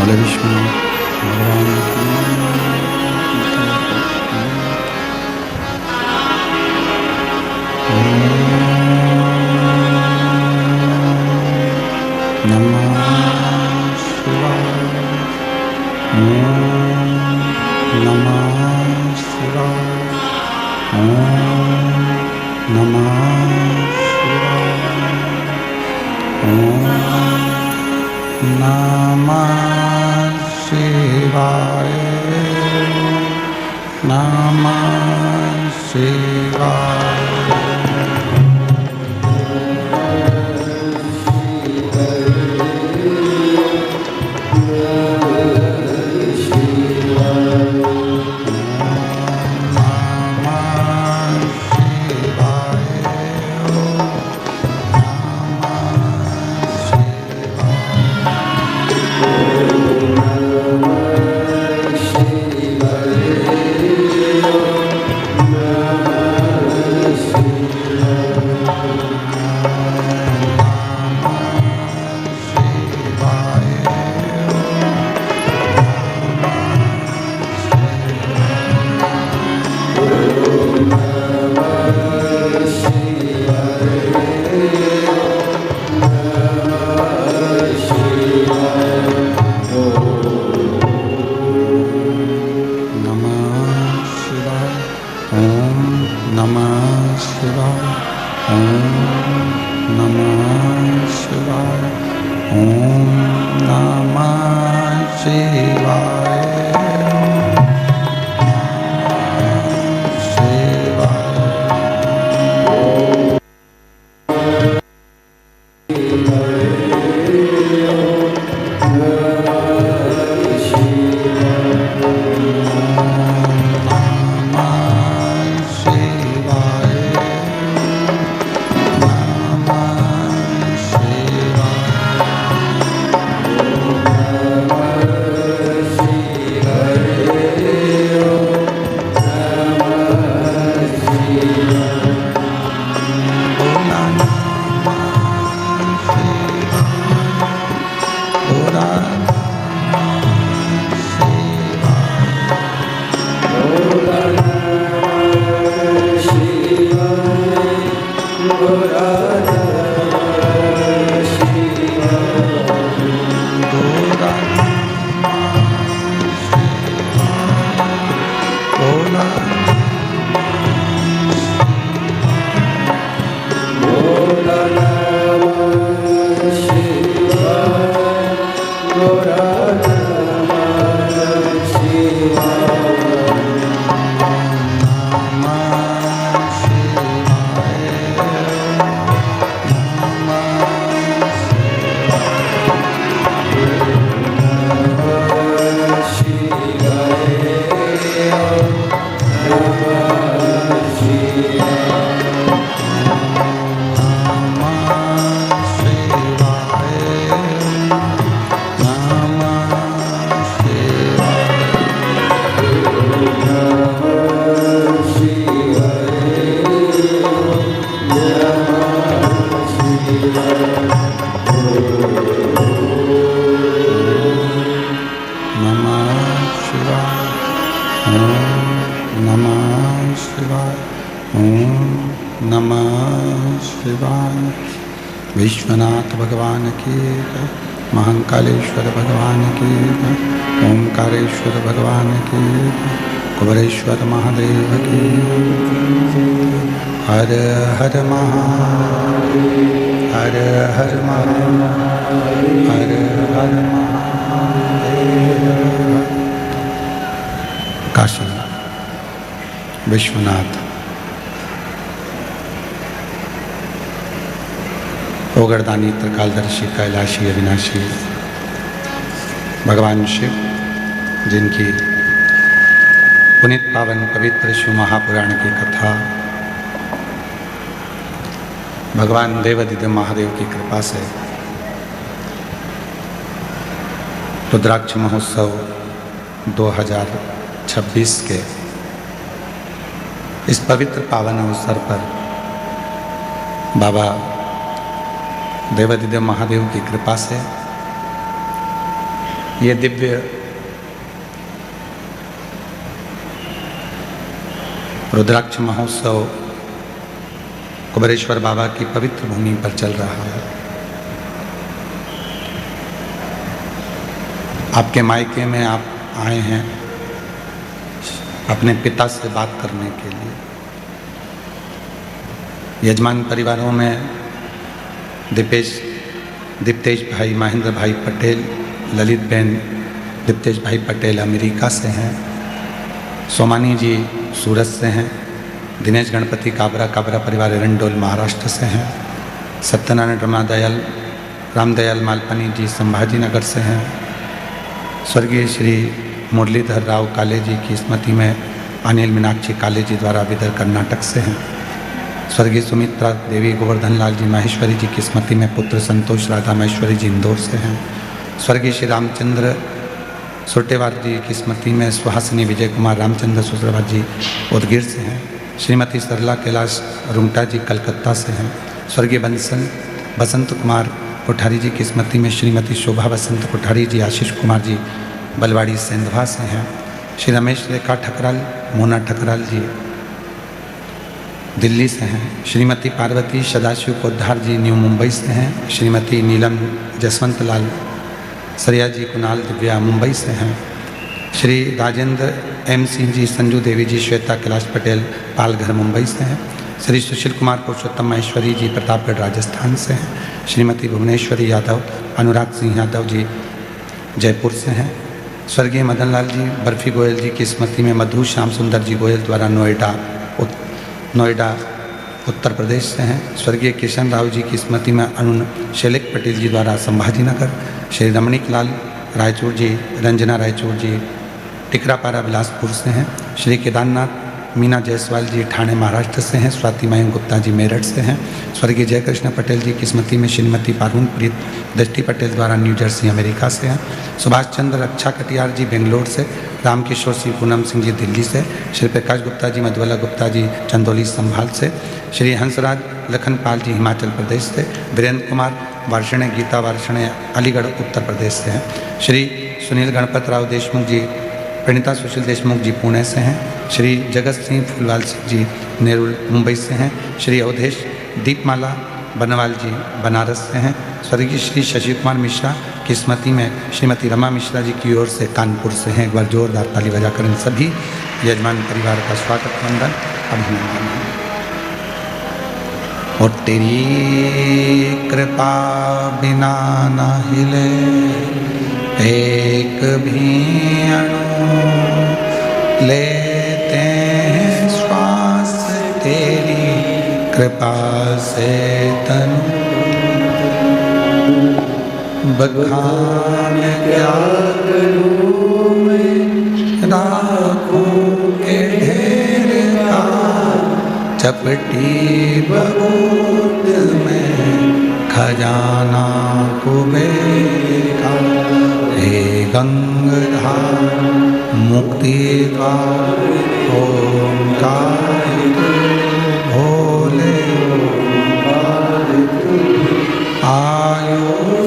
बोले विष्णु भगवान नमः शिवाय। नमः शिवाय। नमः शिवाय। नमः शिवाय। नमः शिवाय। विश्वनाथ भगवान की जय। महाकालेश्वर भगवान की जय। ओंकारेश्वर भगवान की जय। कुबरेश्वर महादेव की जय। हर हर महादेव। हर हर महादेव। हर हर महादेव। काशी विश्वनाथ ओगरदानी त्रिकालदर्शी कैलाशी अविनाशी भगवान शिव, जिनकी पुनित पावन पवित्र शिव महापुराण की कथा भगवान देवादिदेव महादेव की कृपा से रुद्राक्ष महोत्सव 2026 के इस पवित्र पावन अवसर पर बाबा देवादिदेव महादेव की कृपा से ये दिव्य रुद्राक्ष महोत्सव कुबेरेश्वर बाबा की पवित्र भूमि पर चल रहा है। आपके मायके में आप आए हैं अपने पिता से बात करने के लिए। यजमान परिवारों में दीप्तेश भाई महेंद्र भाई पटेल, ललित बहन दीप्तेश भाई पटेल अमेरिका से हैं, सोमानी जी सूरत से हैं, दिनेश गणपति काबरा परिवार एरंडोल महाराष्ट्र से हैं, सत्यनारायण रामदयाल मालपानी जी संभाजी नगर से हैं, स्वर्गीय श्री मुरलीधर राव काले जी की स्मृति में अनिल मीनाक्षी काले जी द्वारा विदर कर्नाटक से हैं, स्वर्गीय सुमित्रा देवी गोवर्धन लाल जी माहेश्वरी जी की स्मृति में पुत्र संतोष राधा महेश्वरी जी इंदौर से हैं, स्वर्गीय श्री रामचंद्र सोटेवार जी की स्मृति में सुहासिनी विजय कुमार रामचंद्र सुसराबाद जी उदगीर से हैं, श्रीमती सरला कैलाश रुंगटा जी कलकत्ता से हैं, स्वर्गीय बसंत कुमार कोठारी जी की स्मृति में श्रीमती शोभा बसंत कोठारी जी आशीष कुमार जी बलवाड़ी सेंधवा से हैं, श्री रमेश रेखा ठकराल मोना ठकराल जी दिल्ली से हैं, श्रीमती पार्वती सदाशिव पोद्दार जी न्यू मुंबई से हैं, श्रीमती नीलम जसवंत लाल सरिया जी कुणाल दिव्या मुंबई से हैं, श्री राजेंद्र एम सिंह जी संजू देवी जी श्वेता कैलाश पटेल पालघर मुंबई से हैं, श्री सुशील कुमार पुरुषोत्तम महेश्वरी जी प्रतापगढ़ राजस्थान से हैं, श्रीमती भुवनेश्वरी यादव अनुराग सिंह यादव जी जयपुर से हैं, स्वर्गीय मदन लाल जी बर्फी गोयल जी की स्मृति में मधु श्याम सुंदर जी गोयल द्वारा नोएडा उत्तर प्रदेश से हैं, स्वर्गीय किशन राव जी की स्मृति में अरुण शैलेक पटेल जी द्वारा संभाजी नगर, श्री रमणीक लाल रायचूर जी रंजना रायचूर जी टिकरापारा बिलासपुर से हैं, श्री केदारनाथ मीना जायसवाल जी ठाणे महाराष्ट्र से हैं, स्वाति मयंक गुप्ता जी मेरठ से हैं, स्वर्गीय जयकृष्ण पटेल जी की स्मृति में श्रीमती पारुण प्रीत दृष्टि पटेल द्वारा न्यू जर्सी अमेरिका से हैं, सुभाष चंद्र रक्षा कटियार जी बेंगलोर से, रामकिशोर सिंह पूनम सिंह जी दिल्ली से, श्री प्रकाश गुप्ता जी मधुबाला गुप्ता जी चंदौली संभाल से, श्री हंसराज लखनपाल जी हिमाचल प्रदेश से, वीरेंद्र कुमार वार्षणे गीता वार्षणे अलीगढ़ उत्तर प्रदेश से हैं, श्री सुनील गणपत राव देशमुख जी प्रणीता सुशील देशमुख जी पुणे से हैं, श्री जगत सिंह फूलवाल सिंह जी नेरुल मुंबई से हैं, श्री अवधेश दीपमाला बनवाल जी बनारस से हैं, स्वर्गीय श्री शशि कुमार मिश्रा की स्मृति में श्रीमती रमा मिश्रा जी की ओर से कानपुर से हैं। एक बार जोरदार ताली बजाकर इन सभी यजमान परिवार का स्वागत वंदन अभिनंदन। और तेरी कृपा बिना न हिले एक भी अणु, लेते हैं श्वास तेरी कृपा से तनु, बखान क्या करूं मैं राखों के ढेर का, चपटी बबूत में खजाना कुबेर का, हे गंगाधार मुक्ति द्वार ओंकार भोले आयो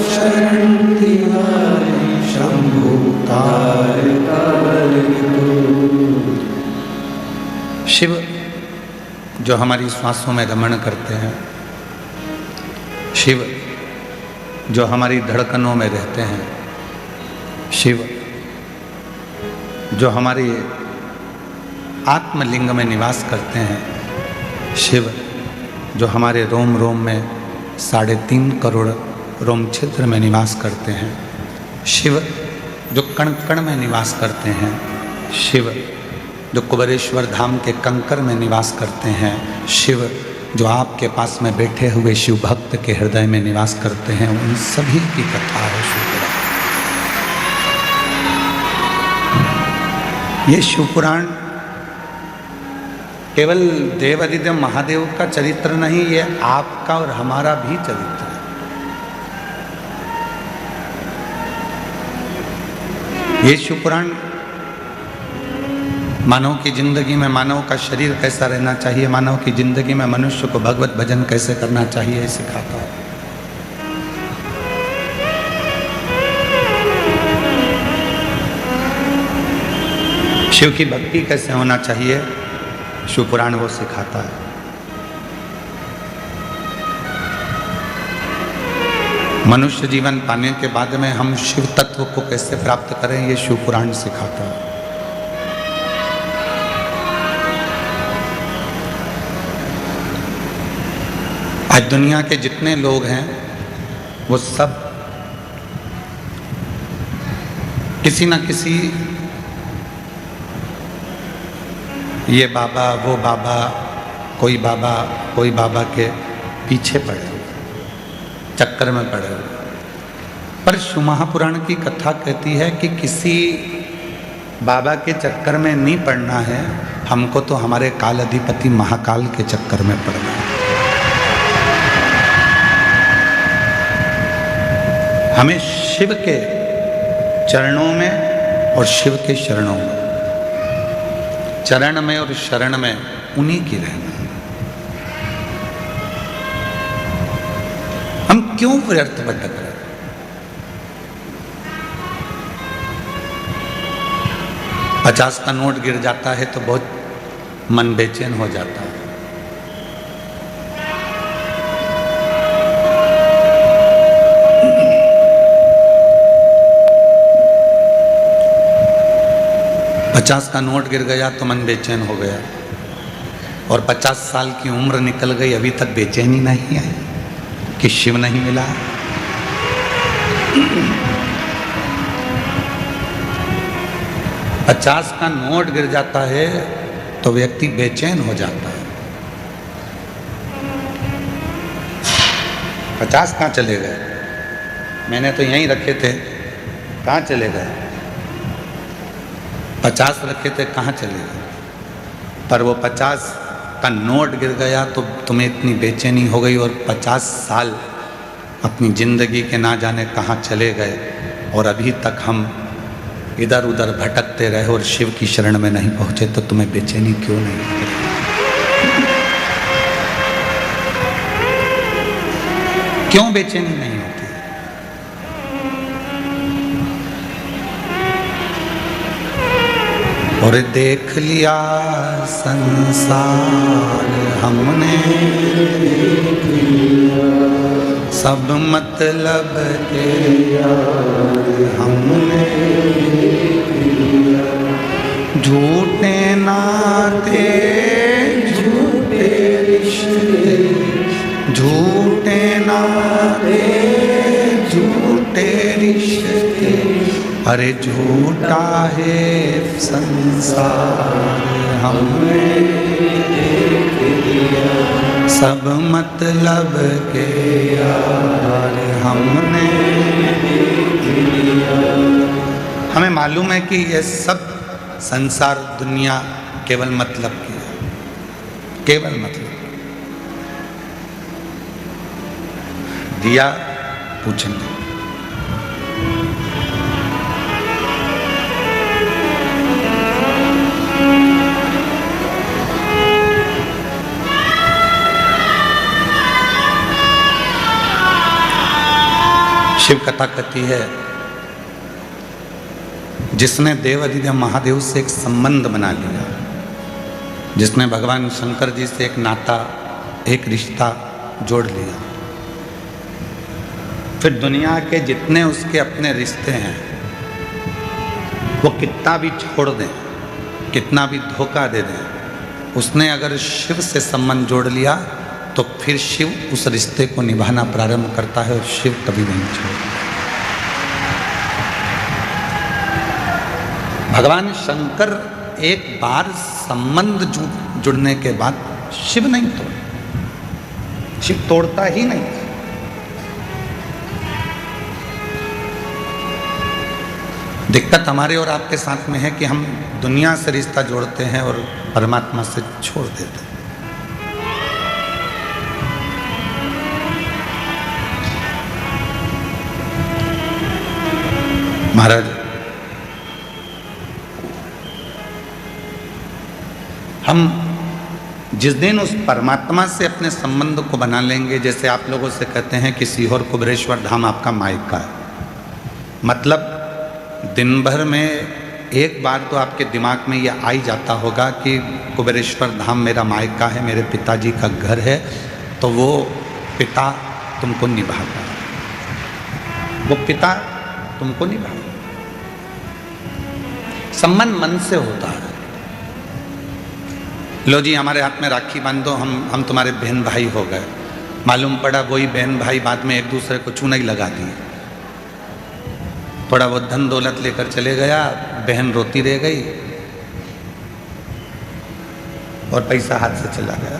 शरण तिहारी शंभु शिव जो हमारी श्वासों में रमण करते हैं, शिव जो हमारी धड़कनों में रहते हैं, शिव जो हमारे आत्मलिंग में निवास करते हैं, शिव जो हमारे रोम रोम में 3.5 करोड़ रोम छिद्र में निवास करते हैं, शिव जो कण कण में निवास करते हैं, शिव जो कुबेरेश्वर धाम के कंकर में निवास करते हैं, शिव जो आपके पास में बैठे हुए शिव भक्त के हृदय में निवास करते हैं, उन सभी की कथा है शिवपुराण। ये शिवपुराण केवल देवादिदेव महादेव का चरित्र नहीं, ये आपका और हमारा भी चरित्र है। ये शिवपुराण मानव की जिंदगी में मानव का शरीर कैसा रहना चाहिए, मानव की जिंदगी में मनुष्य को भगवत भजन कैसे करना चाहिए, ये सिखाता है। शिव की भक्ति कैसे होना चाहिए, शिव पुराण वो सिखाता है। मनुष्य जीवन पाने के बाद में हम शिव तत्व को कैसे प्राप्त करें, ये शिव पुराण सिखाता है। आज दुनिया के जितने लोग हैं वो सब किसी न किसी ये बाबा वो बाबा कोई बाबा के पीछे पड़े हुए, चक्कर में पड़े हुए। पर शिव महापुराण की कथा कहती है कि किसी बाबा के चक्कर में नहीं पड़ना है, हमको तो हमारे काल अधिपति महाकाल के चक्कर में पड़ना है। हमें शिव के चरणों में और शिव के शरणों में, चरण में और शरण में उन्हीं की रहना है। हम क्यों व्यर्थ भटक रहे? $50 का नोट गिर जाता है तो बहुत मन बेचैन हो जाता है। $50 का नोट गिर गया तो मन बेचैन हो गया, और 50 साल की उम्र निकल गई, अभी तक बेचैनी नहीं आई कि शिव नहीं मिला। $50 का नोट गिर जाता है तो व्यक्ति बेचैन हो जाता है। 50 कहाँ चले गए? मैंने तो यहीं रखे थे, कहाँ चले गए? 50 रखे थे, कहाँ चले गए? पर वो 50 का नोट गिर गया तो तुम्हें इतनी बेचैनी हो गई, और 50 साल अपनी जिंदगी के ना जाने कहाँ चले गए, और अभी तक हम इधर उधर भटकते रहे और शिव की शरण में नहीं पहुंचे, तो तुम्हें बेचैनी क्यों नहीं होती? क्यों बेचैनी नहीं होती? और देख लिया संसार हमने, सब मतलब के हमने, झूठे नाते झूठे रिश्ते, झूठे नाते झूठे रिश्ते, अरे झूठा है संसार हमने देख लिया, सब मतलब के यार हमने देख लिया। हमें मालूम है कि ये सब संसार दुनिया केवल मतलब की है, केवल मतलब। दिया पूछेंगे, शिव कथा कहती है, जिसने देव अधिदेव महादेव से एक संबंध बना लिया, जिसने भगवान शंकर जी से एक नाता, एक रिश्ता जोड़ लिया, फिर दुनिया के जितने उसके अपने रिश्ते हैं वो कितना भी छोड़ दें, कितना भी धोखा दे दें, उसने अगर शिव से संबंध जोड़ लिया तो फिर शिव उस रिश्ते को निभाना प्रारंभ करता है, और शिव कभी नहीं छोड़ता। भगवान शंकर एक बार संबंध जुड़ने के बाद शिव नहीं तोड़ता, शिव तोड़ता ही नहीं। दिक्कत हमारे और आपके साथ में है कि हम दुनिया से रिश्ता जोड़ते हैं और परमात्मा से छोड़ देते हैं। महाराज, हम जिस दिन उस परमात्मा से अपने संबंध को बना लेंगे, जैसे आप लोगों से कहते हैं कि सीहोर कुबेरेश्वर धाम आपका मायका है, मतलब दिन भर में एक बार तो आपके दिमाग में ये आ ही जाता होगा कि कुबेरेश्वर धाम मेरा मायका है, मेरे पिताजी का घर है, तो वो पिता तुमको निभाता है, वो पिता तुमको निभाता। संबंध मन से होता है। लो जी हमारे हाथ में राखी बांध दो, हम तुम्हारे बहन भाई हो गए। मालूम पड़ा वही बहन भाई बाद में एक दूसरे को चूना ही लगा दिए। थोड़ा बहुत धन दौलत लेकर चले गया, बहन रोती रह गई और पैसा हाथ से चला गया।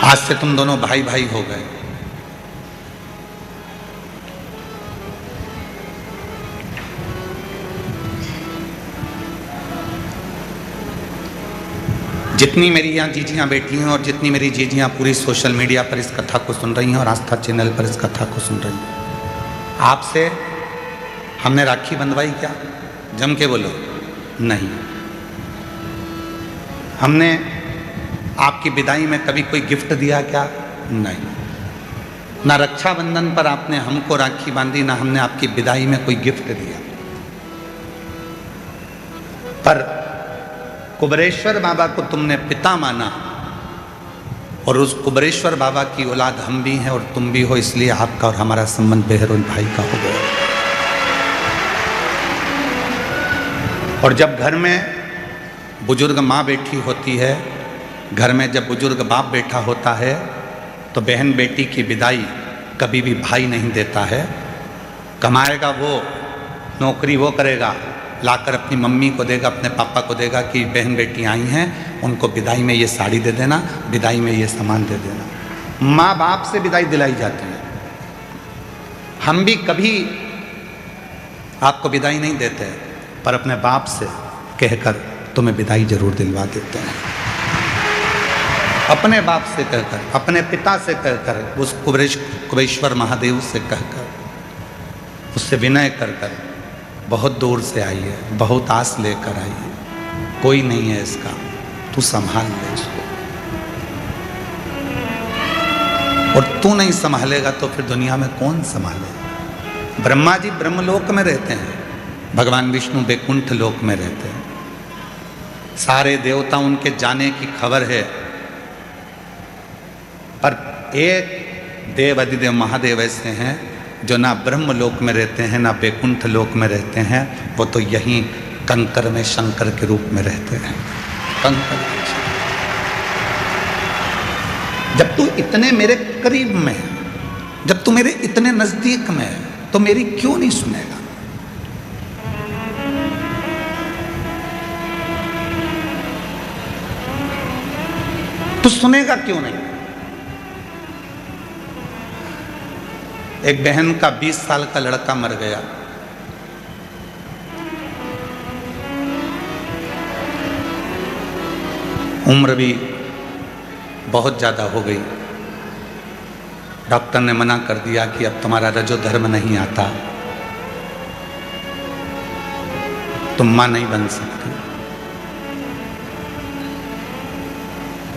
आज से तुम दोनों भाई भाई हो गए। जितनी मेरी यहाँ जीजियाँ बैठी हैं और जितनी मेरी जीजियाँ पूरी सोशल मीडिया पर इस कथा को सुन रही हैं और आस्था चैनल पर इस कथा को सुन रही हैं, आपसे हमने राखी बंधवाई क्या? जम के बोलो। नहीं। हमने आपकी विदाई में कभी कोई गिफ्ट दिया क्या? नहीं। ना रक्षाबंधन पर आपने हमको राखी बांधी, ना हमने आपकी विदाई में कोई गिफ्ट दिया। पर कुबेरेश्वर बाबा को तुमने पिता माना और उस कुबेरेश्वर बाबा की औलाद हम भी हैं और तुम भी हो, इसलिए आपका और हमारा संबंध बहन भाई का हो गया। और जब घर में बुजुर्ग माँ बैठी होती है, घर में जब बुजुर्ग बाप बैठा होता है, तो बहन बेटी की विदाई कभी भी भाई नहीं देता है। कमाएगा वो, नौकरी वो करेगा, लाकर अपनी मम्मी को देगा, अपने पापा को देगा कि बहन बेटी आई हैं, उनको विदाई में ये साड़ी दे देना, विदाई में ये सामान दे देना। माँ बाप से विदाई दिलाई जाती है। हम भी कभी आपको विदाई नहीं देते, पर अपने बाप से कहकर तुम्हें विदाई जरूर दिलवा देते हैं। अपने बाप से कहकर, अपने पिता से कहकर, उस कुबेरेश्वर महादेव से कहकर, उससे विनय कर कर, बहुत दूर से आई है, बहुत आस लेकर आई है, कोई नहीं है इसका, तू संभाल ले इसको। और तू नहीं संभालेगा तो फिर दुनिया में कौन संभाले? ब्रह्मा जी ब्रह्मलोक में रहते हैं, भगवान विष्णु वैकुंठ लोक में रहते हैं। सारे देवता उनके जाने की खबर है, पर एक देव अधिदेव महादेव ऐसे हैं जो ना ब्रह्म लोक में रहते हैं, ना वैकुंठ लोक में रहते हैं, वो तो यहीं कंकर में शंकर के रूप में रहते हैं। कंकर। जब तू इतने मेरे करीब में है, जब तू मेरे इतने नजदीक में है, तो मेरी क्यों नहीं सुनेगा? तू सुनेगा क्यों नहीं? एक बहन का 20 साल का लड़का मर गया। उम्र भी बहुत ज़्यादा हो गई। डॉक्टर ने मना कर दिया कि अब तुम्हारा रजो धर्म नहीं आता, तुम मां नहीं बन सकती।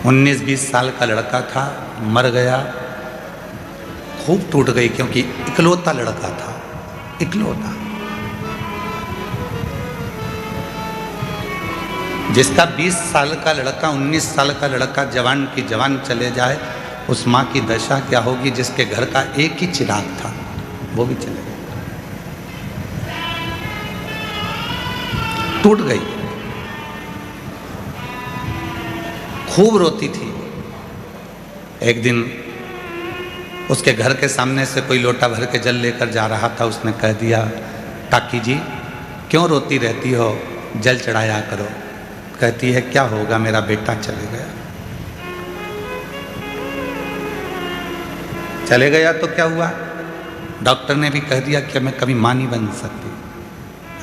19-20 साल का लड़का था, मर गया। खूब टूट गई, क्योंकि इकलौता लड़का था, इकलौता। जिसका 20 साल का लड़का, 19 साल का लड़का जवान की जवान चले जाए, उस माँ की दशा क्या होगी जिसके घर का एक ही चिराग था, वो भी चले गए, टूट गई। खूब रोती थी। एक दिन उसके घर के सामने से कोई लोटा भर के जल लेकर जा रहा था। उसने कह दिया, काकी जी क्यों रोती रहती हो, जल चढ़ाया करो। कहती है, क्या होगा, मेरा बेटा चले गया। चले गया तो क्या हुआ? डॉक्टर ने भी कह दिया कि मैं कभी मां नहीं बन सकती,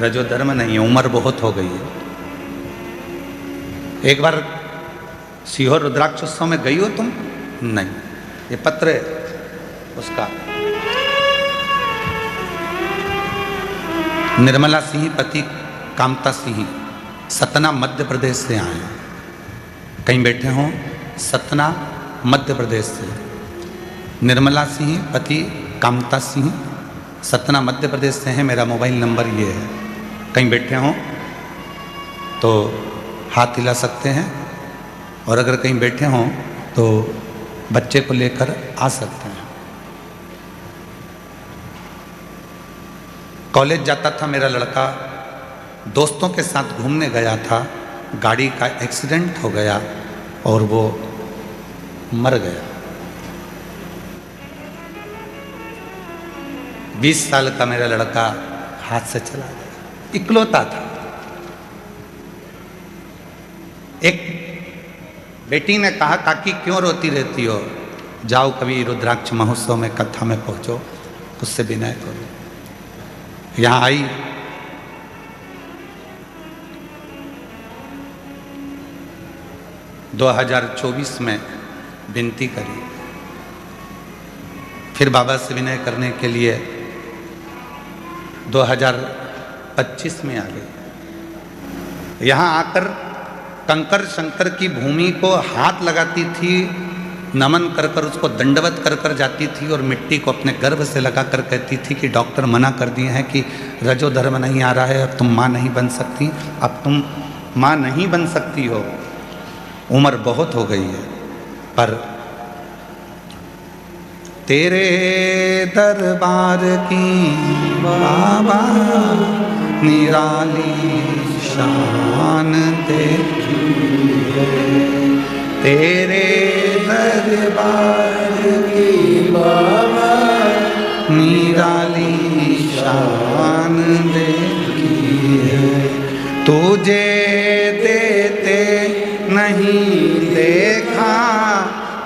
रजो धर्म नहीं है, उम्र बहुत हो गई है। एक बार सीहोर रुद्राक्षोत्सव में गई हो तुम? नहीं। ये पत्र है उसका। निर्मला सिंह पति कामता सिंह सतना मध्य प्रदेश से आए हैं। कहीं बैठे हों, सतना मध्य प्रदेश से। निर्मला सिंह पति कामता सिंह, सतना मध्य प्रदेश से हैं। मेरा मोबाइल नंबर ये है। कहीं बैठे हों तो हाथ हिला सकते हैं, और अगर कहीं बैठे हों तो बच्चे को लेकर आ सकते हैं। कॉलेज जाता था मेरा लड़का, दोस्तों के साथ घूमने गया था, गाड़ी का एक्सीडेंट हो गया और वो मर गया। 20 साल का मेरा लड़का हाथ से चला गया, इकलौता था। एक बेटी ने कहा, काकी क्यों रोती रहती हो, जाओ कभी रुद्राक्ष महोत्सव में कथा में पहुंचो, उससे विनय करो। यहाँ आई, दो 2024 में विनती करी, फिर बाबा से विनय करने के लिए 2025 में आ गई। यहाँ आकर कंकर शंकर की भूमि को हाथ लगाती थी, नमन कर कर उसको दंडवत कर कर जाती थी, और मिट्टी को अपने गर्भ से लगा कर कहती थी कि डॉक्टर मना कर दिए हैं कि रजो धर्म नहीं आ रहा है, अब तुम माँ नहीं बन सकती, अब तुम माँ नहीं बन सकती हो, उम्र बहुत हो गई है। पर तेरे दरबार की बाबा निराली शान देखी है, तेरे दरबार की बाबा निराली शान देखी है। तुझे देते नहीं देखा,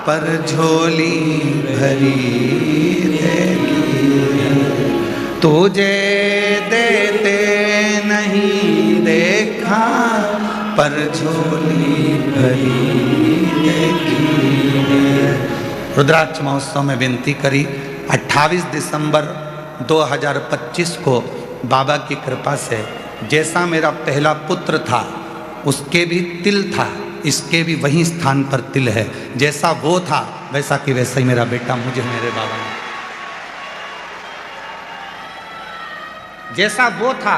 पर झोली भरी देखी है। तुझे देते नहीं देखा, पर झोली भरी देखी है। रुद्राक्ष महोत्सव में विनती करी। 28 दिसंबर 2025 को बाबा की कृपा से जैसा मेरा पहला पुत्र था, उसके भी तिल था, इसके भी वही स्थान पर तिल है। जैसा वो था वैसा कि वैसा ही मेरा बेटा मुझे मेरे बाबा ने, जैसा वो था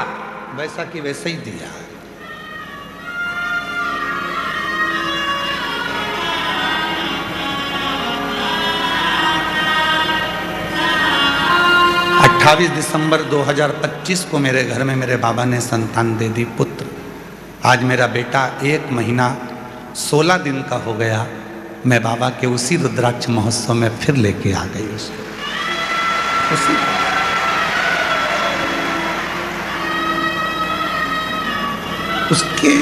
वैसा कि वैसा ही दिया। दिसंबर 2025 को मेरे घर में मेरे बाबा ने संतान दे दी, पुत्र। आज मेरा बेटा 1 महीना 16 दिन का हो गया। मैं बाबा के उसी रुद्राक्ष महोत्सव में फिर लेके आ गई उसको, उसी उसके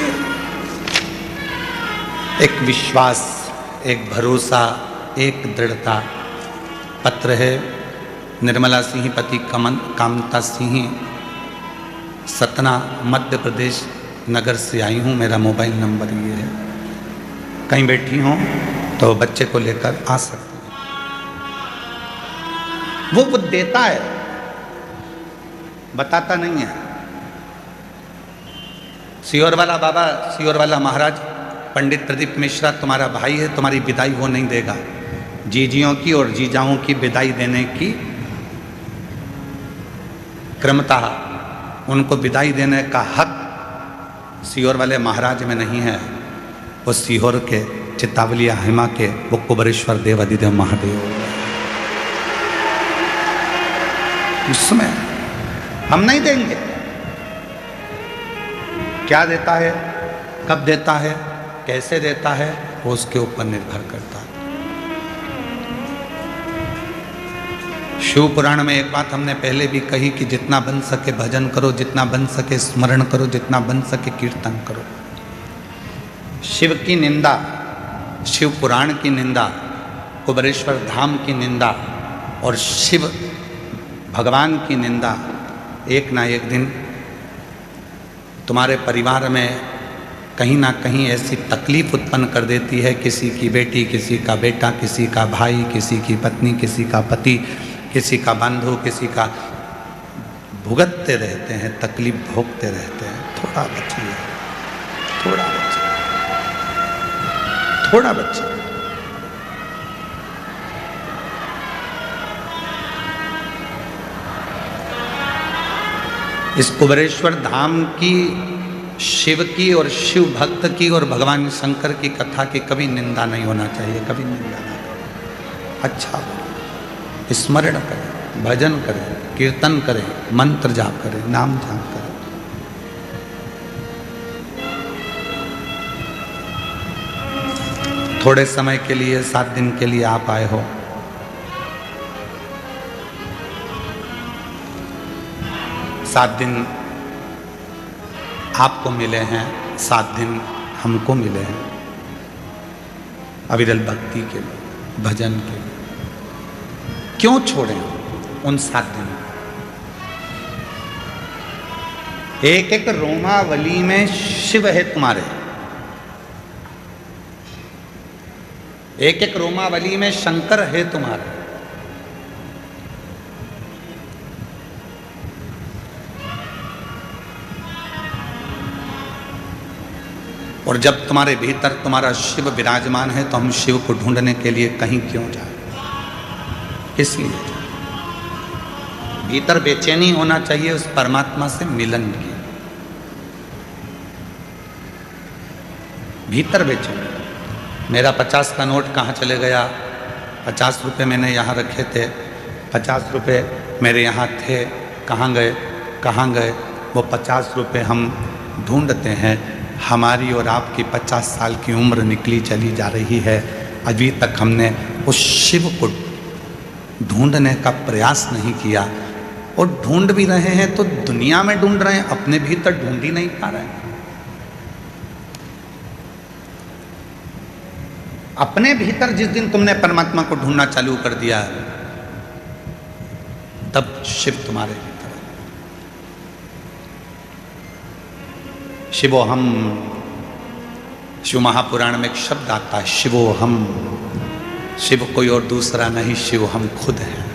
एक विश्वास, एक भरोसा, एक दृढ़ता। पत्र है निर्मला सिंह पति कामता सिंह, सतना मध्य प्रदेश नगर से आई हूँ। मेरा मोबाइल नंबर ये है। कहीं बैठी हो तो बच्चे को लेकर आ सकते हैं। वो देता है, बताता नहीं है। सियोर वाला बाबा, सियोर वाला महाराज पंडित प्रदीप मिश्रा तुम्हारा भाई है, तुम्हारी विदाई वो नहीं देगा। जीजियों की और जीजाओं की विदाई देने की क्रमता, उनको विदाई देने का हक सीहोर वाले महाराज में नहीं है। वो सीहोर के चित्तावलिया हिमा के वो कुबरेश्वर देव अधिदेव महादेव, उसमें हम नहीं देंगे। क्या देता है, कब देता है, कैसे देता है, वो उसके ऊपर निर्भर करता है। शिव पुराण में एक बात हमने पहले भी कही कि जितना बन सके भजन करो, जितना बन सके स्मरण करो, जितना बन सके कीर्तन करो। शिव की निंदा, शिव पुराण की निंदा, कुबरेश्वर धाम की निंदा और शिव भगवान की निंदा एक ना एक दिन तुम्हारे परिवार में कहीं ना कहीं ऐसी तकलीफ उत्पन्न कर देती है। किसी की बेटी, किसी का बेटा, किसी का भाई, किसी की पत्नी, किसी का पति, किसी का बंधु, किसी का, भुगतते रहते हैं, तकलीफ भोगते रहते हैं। थोड़ा बचिए, थोड़ा बचिए, थोड़ा बचिए। इस कुबेरेश्वर धाम की, शिव की और शिव भक्त की और भगवान शंकर की कथा की कभी निंदा नहीं होना चाहिए, कभी निंदा ना करें। अच्छा स्मरण करें, भजन करें, कीर्तन करें, मंत्र जाप करें, नाम जाप करें। थोड़े समय के लिए, 7 दिन के लिए आप आए हो, 7 दिन आपको मिले हैं, 7 दिन हमको मिले हैं अविरल भक्ति के लिए, भजन के लिए। क्यों छोड़ें उन 7 दिन? एक एक रोमावली में शिव है तुम्हारे, एक एक रोमावली में शंकर है तुम्हारे। और जब तुम्हारे भीतर तुम्हारा शिव विराजमान है तो हम शिव को ढूंढने के लिए कहीं क्यों जाए? इसलिए भीतर बेचैनी होना चाहिए उस परमात्मा से मिलन की, भीतर बेचैनी। मेरा 50 का नोट कहाँ चले गया? 50 रुपये मैंने यहाँ रखे थे, 50 रुपये मेरे यहाँ थे, कहाँ गए? कहाँ गए? वो 50 रुपये हम ढूंढते हैं। हमारी और आपकी 50 साल की उम्र निकली चली जा रही है, अभी तक हमने उस शिव को ढूंढने का प्रयास नहीं किया। और ढूंढ भी रहे हैं तो दुनिया में ढूंढ रहे हैं, अपने भीतर ढूंढ ही नहीं पा रहे हैं। अपने भीतर जिस दिन तुमने परमात्मा को ढूंढना चालू कर दिया तब शिव तुम्हारे भीतर है। शिवोहम, शिव महापुराण में एक शब्द आता है, शिवोहम। शिव कोई और दूसरा नहीं, शिव हम खुद हैं।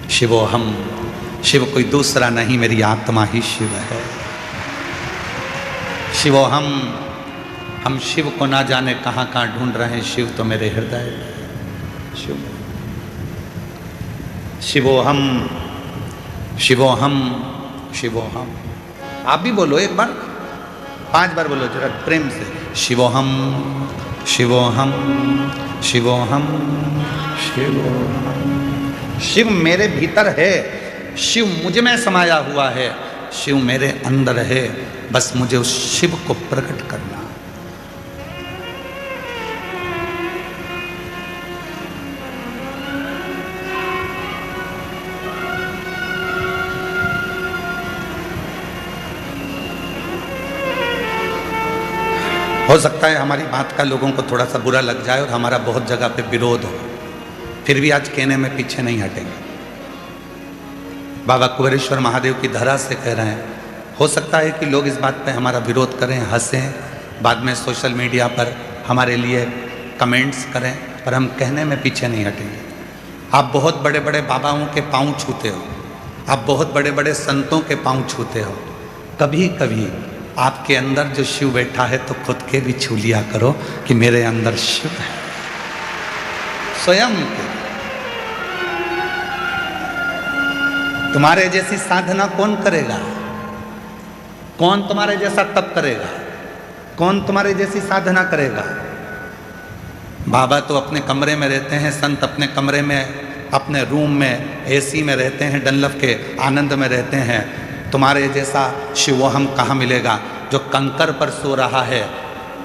शिवोहम, शिव कोई दूसरा नहीं, मेरी आत्मा ही शिव है। शिवोहम, हम शिव को ना जाने कहाँ कहाँ ढूंढ रहे हैं, शिव तो मेरे हृदय में। शिव, शिवोहम, शिवोहम, शिवोहम। आप भी बोलो एक बार, 5 बार बोलो जरा प्रेम से। शिवोहम, शिवोहम, शिवोहम, शिवोहम। शिव मेरे भीतर है, शिव मुझ में समाया हुआ है, शिव मेरे अंदर है, बस मुझे उस शिव को प्रकट करना। हो सकता है हमारी बात का लोगों को थोड़ा सा बुरा लग जाए और हमारा बहुत जगह पे विरोध हो, फिर भी आज कहने में पीछे नहीं हटेंगे। बाबा कुबेरेश्वर महादेव की धरा से कह रहे हैं। हो सकता है कि लोग इस बात पे हमारा विरोध करें, हंसें, बाद में सोशल मीडिया पर हमारे लिए कमेंट्स करें, पर हम कहने में पीछे नहीं हटेंगे। आप बहुत बड़े बड़े बाबाओं के पाँव छूते हो, आप बहुत बड़े बड़े संतों के पाँव छूते हो, कभी कभी आपके अंदर जो शिव बैठा है तो खुद के भी छू लिया करो कि मेरे अंदर शिव है। स्वयं के तुम्हारे जैसी साधना कौन करेगा? कौन तुम्हारे जैसा तप करेगा? कौन तुम्हारे जैसी साधना करेगा? बाबा तो अपने कमरे में रहते हैं, संत अपने कमरे में, अपने रूम में एसी में रहते हैं, डनलप के आनंद में रहते हैं। तुम्हारे जैसा शिव हम कहाँ मिलेगा? जो कंकर पर सो रहा है,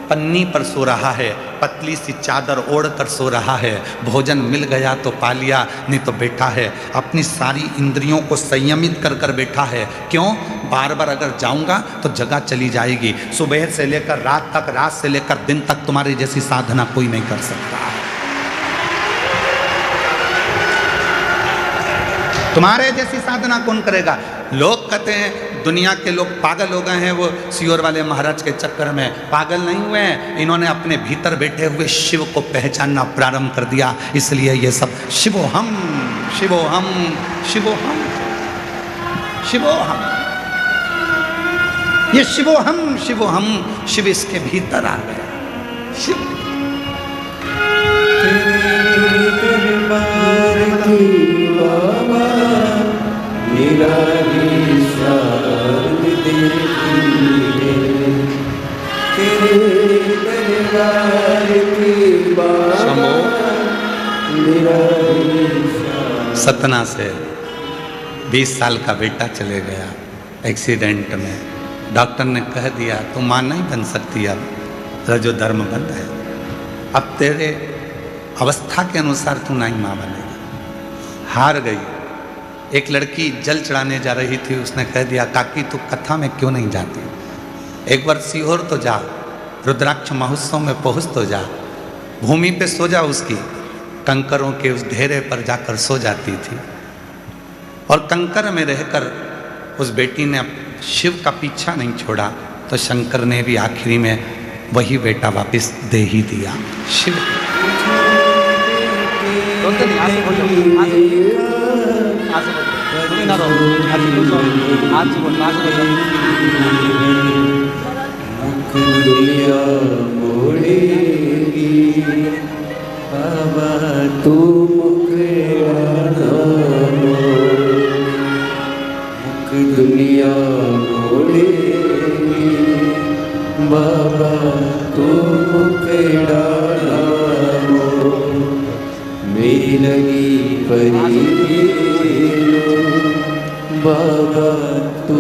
पन्नी पर सो रहा है, पतली सी चादर ओढ़ कर सो रहा है, भोजन मिल गया तो पा लिया, नहीं तो बैठा है अपनी सारी इंद्रियों को संयमित कर कर बैठा है। क्यों? बार बार अगर जाऊंगा तो जगह चली जाएगी। सुबह से लेकर रात तक, रात से लेकर दिन तक तुम्हारी जैसी साधना कोई नहीं कर सकता। तुम्हारे जैसी साधना कौन करेगा? लोग कहते हैं दुनिया के लोग पागल हो गए हैं, वो सियोर वाले महाराज के चक्कर में। पागल नहीं हुए हैं, इन्होंने अपने भीतर बैठे हुए शिव को पहचानना प्रारंभ कर दिया, इसलिए ये सब शिवोहम, शिवोहम, शिवोहम, शिवोहम। ये शिवोहम, शिवोहम, शिव इसके भीतर आ गया। शिव बाबा निराली शंभो सतना से 20 साल का बेटा चले गया एक्सीडेंट में। डॉक्टर ने कह दिया तू मां नहीं बन सकती, अब रजो धर्म बंद है, अब तेरे अवस्था के अनुसार तू नहीं मां बनेगा। हार गई। एक लड़की जल चढ़ाने जा रही थी, उसने कह दिया काकी तू कथा में क्यों नहीं जाती, एक बार सीहोर तो जा, रुद्राक्ष महोत्सव में पहुंच तो जा, भूमि पे सो जा, उसकी कंकरों के उस ढेरे पर जाकर सो जाती थी। और कंकर में रहकर उस बेटी ने शिव का पीछा नहीं छोड़ा, तो शंकर ने भी आखिरी में वही बेटा वापस दे ही दिया शिव। दुनिया मोड़ेगी बाबा तू मुख दुनिया मोड़ेगी बाबा तू मुखेड़ा मेरी लगी परी बाबा तू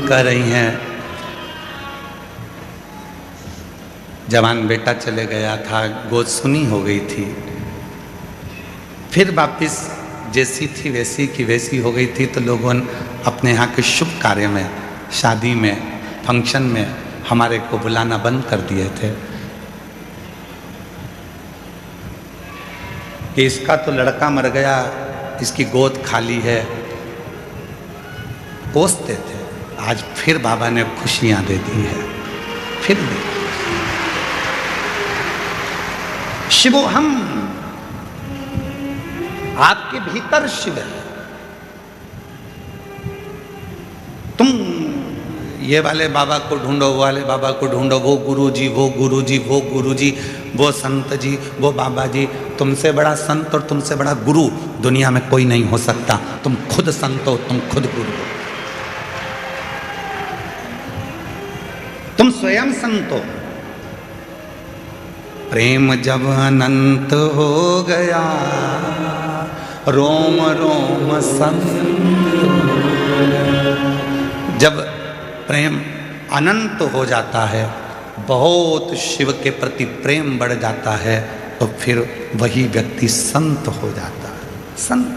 कह रही हैं जवान बेटा चले गया था, गोद सुनी हो गई थी, फिर वापिस जैसी थी वैसी की वैसी हो गई थी। तो लोगों ने अपने यहाँ के शुभ कार्य में, शादी में, फंक्शन में हमारे को बुलाना बंद कर दिए थे कि इसका तो लड़का मर गया, इसकी गोद खाली है, कोसते थे। आज फिर बाबा ने खुशियां दे दी है, फिर भी शिवो हम, आपके भीतर शिव है। तुम ये वाले बाबा को ढूंढो, वो वाले बाबा को ढूंढो, वो गुरुजी, वो गुरुजी, वो गुरुजी, वो संत जी, वो बाबा जी। तुमसे बड़ा संत और तुमसे बड़ा गुरु दुनिया में कोई नहीं हो सकता। तुम खुद संत हो, तुम खुद गुरु हो, तुम स्वयं संत हो। प्रेम जब अनंत हो गया, रोम रोम संत। जब प्रेम अनंत हो जाता है, बहुत शिव के प्रति प्रेम बढ़ जाता है, तो फिर वही व्यक्ति संत हो जाता है। संत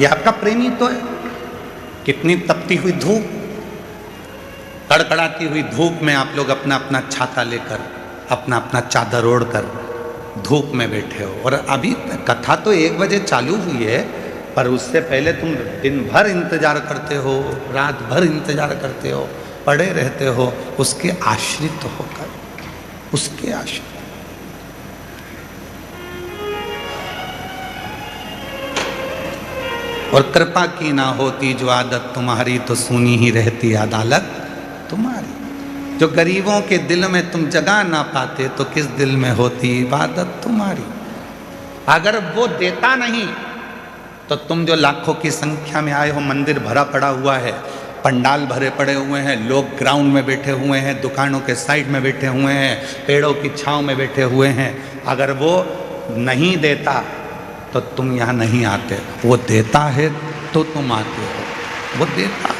ये आपका प्रेमी तो है। कितनी तपती हुई धूप, कड़कड़ाती हुई धूप में आप लोग अपना अपना छाता लेकर, अपना अपना चादर ओढ़कर धूप में बैठे हो। और अभी कथा तो 1 बजे चालू हुई है, पर उससे पहले तुम दिन भर इंतजार करते हो, रात भर इंतजार करते हो, पड़े रहते हो उसके आश्रित होकर, उसके आश्रित। और कृपा की ना होती जो आदत तुम्हारी, तो सुनी ही रहती अदालत तुम्हारी। जो गरीबों के दिल में तुम जगा ना पाते, तो किस दिल में होती इबादत तुम्हारी। अगर वो देता नहीं तो तुम जो लाखों की संख्या में आए हो, मंदिर भरा पड़ा हुआ है, पंडाल भरे पड़े हुए हैं, लोग ग्राउंड में बैठे हुए हैं, दुकानों के साइड में बैठे हुए हैं, पेड़ों की छांव में बैठे हुए हैं, अगर वो नहीं देता तो तुम यहाँ नहीं आते। वो देता है तो तुम आते हो, वो देता है।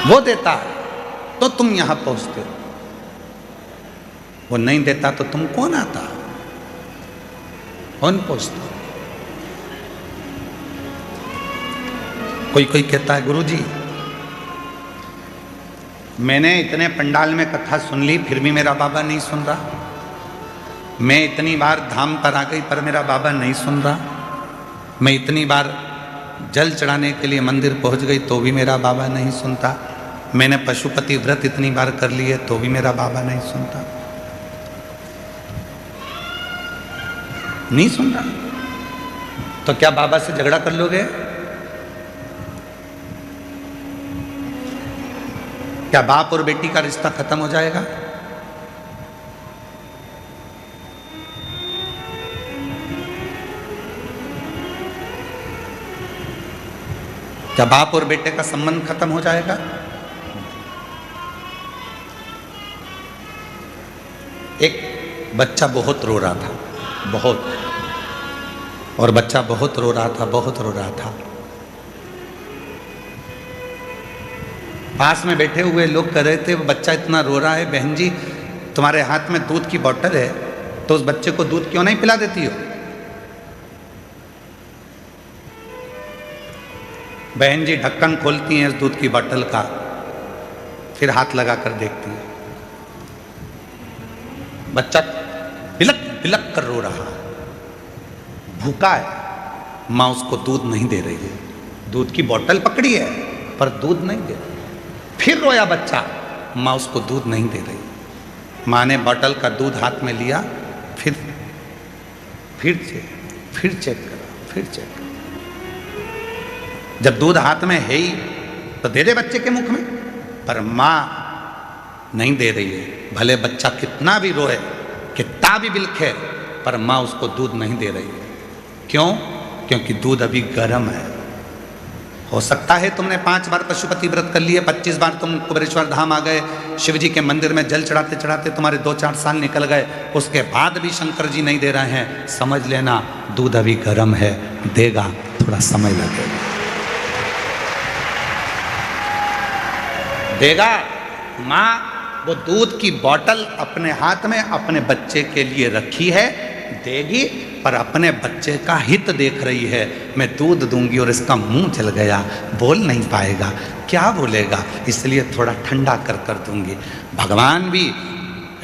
वो देता है तो तुम यहां पहुंचते हो, वो नहीं देता तो तुम कौन आता, कौन पहुंचता। कोई कोई कहता है गुरुजी मैंने इतने पंडाल में कथा सुन ली, फिर भी मेरा बाबा नहीं सुन रहा। मैं इतनी बार धाम पर आ गई पर मेरा बाबा नहीं सुन रहा। मैं इतनी बार जल चढ़ाने के लिए मंदिर पहुंच गई तो भी मेरा बाबा नहीं सुनता। मैंने पशुपति व्रत इतनी बार कर लिए तो भी मेरा बाबा नहीं सुनता। नहीं सुन रहा तो क्या बाबा से झगड़ा कर लोगे? क्या बाप और बेटी का रिश्ता खत्म हो जाएगा? क्या बाप और बेटे का संबंध खत्म हो जाएगा? एक बच्चा बहुत रो रहा था, बहुत, और बच्चा बहुत रो रहा था, बहुत रो रहा था। पास में बैठे हुए लोग कह रहे थे वो बच्चा इतना रो रहा है, बहन जी तुम्हारे हाथ में दूध की बोतल है तो उस बच्चे को दूध क्यों नहीं पिला देती हो? बहन जी ढक्कन खोलती हैं इस दूध की बोतल का, फिर हाथ लगा कर देखती है, बच्चा बिलक बिलक कर रो रहा, भूखा है, माँ उसको दूध नहीं दे रही है, दूध की बोतल पकड़ी है पर दूध नहीं दे रही। फिर रोया बच्चा, माँ उसको दूध नहीं दे रही। माँ ने बोतल का दूध हाथ में लिया, फिर चेक करा, फिर चेक करा। जब दूध हाथ में है ही तो दे दे बच्चे के मुख में, पर माँ नहीं दे रही है। भले बच्चा कितना भी रोए, कितना भी बिलखे, पर माँ उसको दूध नहीं दे रही है। क्यों? क्योंकि दूध अभी गर्म है। हो सकता है तुमने 5 बार पशुपति व्रत कर लिए, 25 बार तुम कुबेरेश्वर धाम आ गए, शिव जी के मंदिर में जल चढ़ाते चढ़ाते तुम्हारे 2-4 साल निकल गए, उसके बाद भी शंकर जी नहीं दे रहे हैं, समझ लेना दूध अभी गर्म है, देगा, थोड़ा समय लगेगा, देगा। माँ वो दूध की बोतल अपने हाथ में अपने बच्चे के लिए रखी है, देगी, पर अपने बच्चे का हित देख रही है। मैं दूध दूंगी और इसका मुंह जल गया, बोल नहीं पाएगा, क्या बोलेगा, इसलिए थोड़ा ठंडा कर कर दूंगी। भगवान भी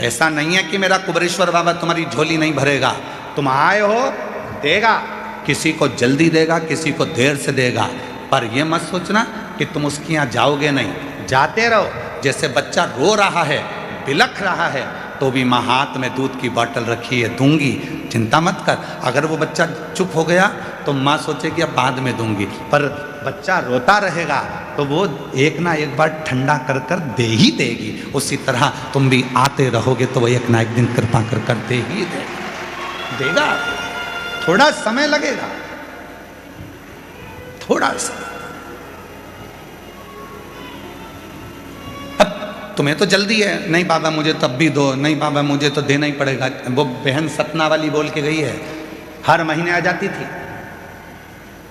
ऐसा नहीं है कि मेरा कुबेरेश्वर बाबा तुम्हारी झोली नहीं भरेगा, तुम आए हो देगा, किसी को जल्दी देगा, किसी को देर से देगा, पर यह मत सोचना कि तुम उसके यहाँ जाओगे नहीं, जाते रहो। जैसे बच्चा रो रहा है, बिलख रहा है, तो भी माँ हाथ में दूध की बोतल रखी है, दूंगी, चिंता मत कर। अगर वो बच्चा चुप हो गया तो माँ सोचेगी अब बाद में दूंगी, पर बच्चा रोता रहेगा तो वो एक ना एक बार ठंडा कर कर दे ही देगी। उसी तरह तुम भी आते रहोगे तो वो एक ना एक दिन कृपा कर कर दे ही देगा। थोड़ा समय लगेगा, थोड़ा समय। तुम्हें तो जल्दी है, नहीं बाबा मुझे तब भी दो, नहीं बाबा मुझे तो देना ही पड़ेगा। वो बहन सतना वाली बोल के गई है, हर महीने आ जाती थी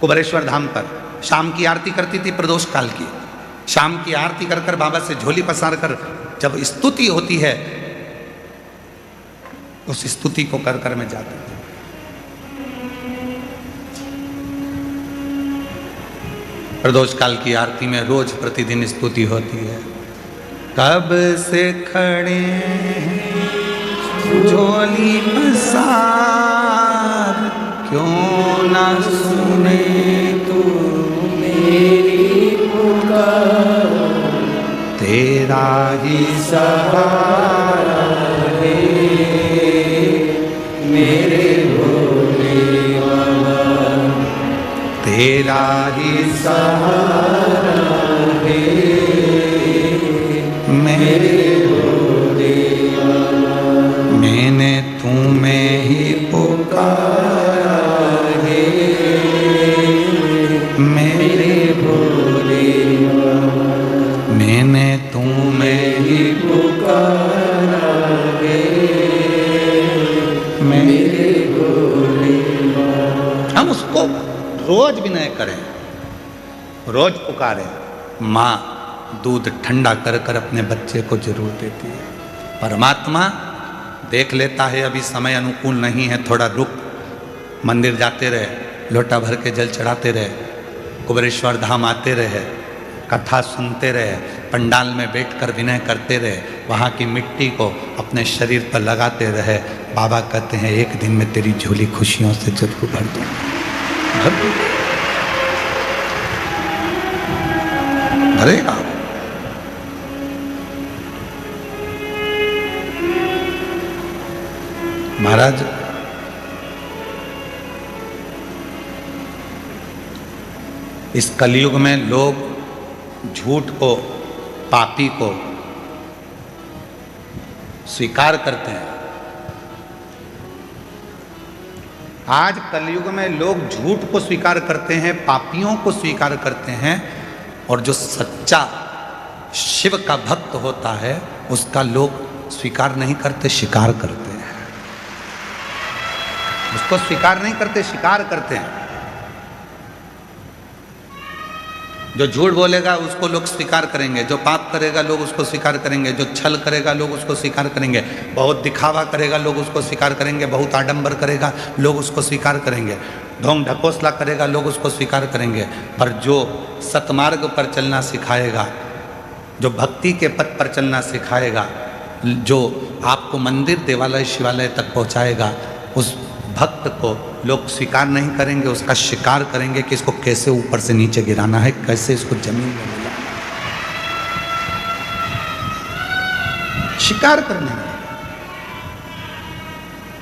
कुबेरेश्वर धाम पर, शाम की आरती करती थी, प्रदोष काल की शाम की आरती कर कर बाबा से झोली पसार कर जब स्तुति होती है उस स्तुति को कर कर मैं जाती थी। प्रदोष काल की आरती में रोज प्रतिदिन स्तुति होती है। कब से खड़े हैं झोली पसार, क्यों ना सुने तू मेरी पुकार, तेरा ही सहारा है मेरे भोले बाबा, तेरा ही सहारा है मेरे भोले बाबा, मैंने तुम्हें ही पुकारा है मेरे भोले बाबा, मैंने तुम्हें ही पुकारा है मेरे भोले बाबा। हम उसको रोज विनय करें, रोज पुकारें। माँ दूध ठंडा कर कर अपने बच्चे को जरूर देती है। परमात्मा देख लेता है अभी समय अनुकूल नहीं है, थोड़ा रुक, मंदिर जाते रहे, लोटा भर के जल चढ़ाते रहे, कुबेरेश्वर धाम आते रहे, कथा सुनते रहे, पंडाल में बैठकर विनय करते रहे, वहाँ की मिट्टी को अपने शरीर पर लगाते रहे। बाबा कहते हैं एक दिन में तेरी झोली खुशियों से जरूर भर दूंगा, भरेगा। महाराज इस कलयुग में लोग झूठ को, पापी को स्वीकार करते हैं, आज कलयुग में लोग झूठ को स्वीकार करते हैं, पापियों को स्वीकार करते हैं, और जो सच्चा शिव का भक्त होता है उसका लोग स्वीकार नहीं करते, शिकार करते हैं। उसको स्वीकार नहीं करते, शिकार करते हैं। जो झूठ बोलेगा उसको लोग स्वीकार करेंगे, जो पाप करेगा लोग उसको स्वीकार करेंगे, जो छल करेगा लोग उसको स्वीकार करेंगे, बहुत दिखावा करेगा लोग उसको स्वीकार करेंगे, बहुत आडंबर करेगा लोग उसको स्वीकार करेंगे, ढोंग ढकोसला करेगा लोग उसको स्वीकार करेंगे। पर जो सतमार्ग पर चलना सिखाएगा, जो भक्ति के पथ पर चलना सिखाएगा, जो आपको मंदिर देवालय शिवालय तक पहुंचाएगा, उस भक्त को लोग स्वीकार नहीं करेंगे, उसका शिकार करेंगे कि इसको कैसे ऊपर से नीचे गिराना है, कैसे इसको जमीन में मिलाना है, शिकार करने में।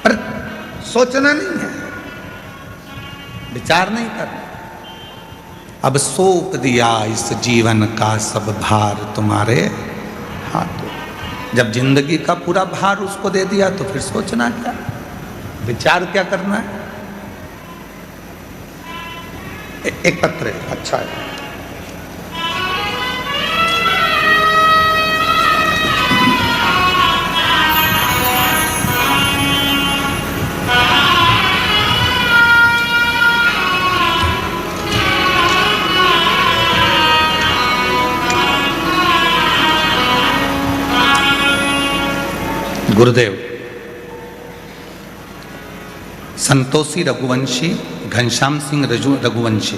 पर सोचना नहीं है, विचार नहीं करना। अब सौंप दिया इस जीवन का सब भार तुम्हारे हाथों। जब जिंदगी का पूरा भार उसको दे दिया तो फिर सोचना क्या, विचार क्या करना है। एक पत्र है, अच्छा है। गुरुदेव संतोषी रघुवंशी, घनश्याम सिंह रघुवंशी,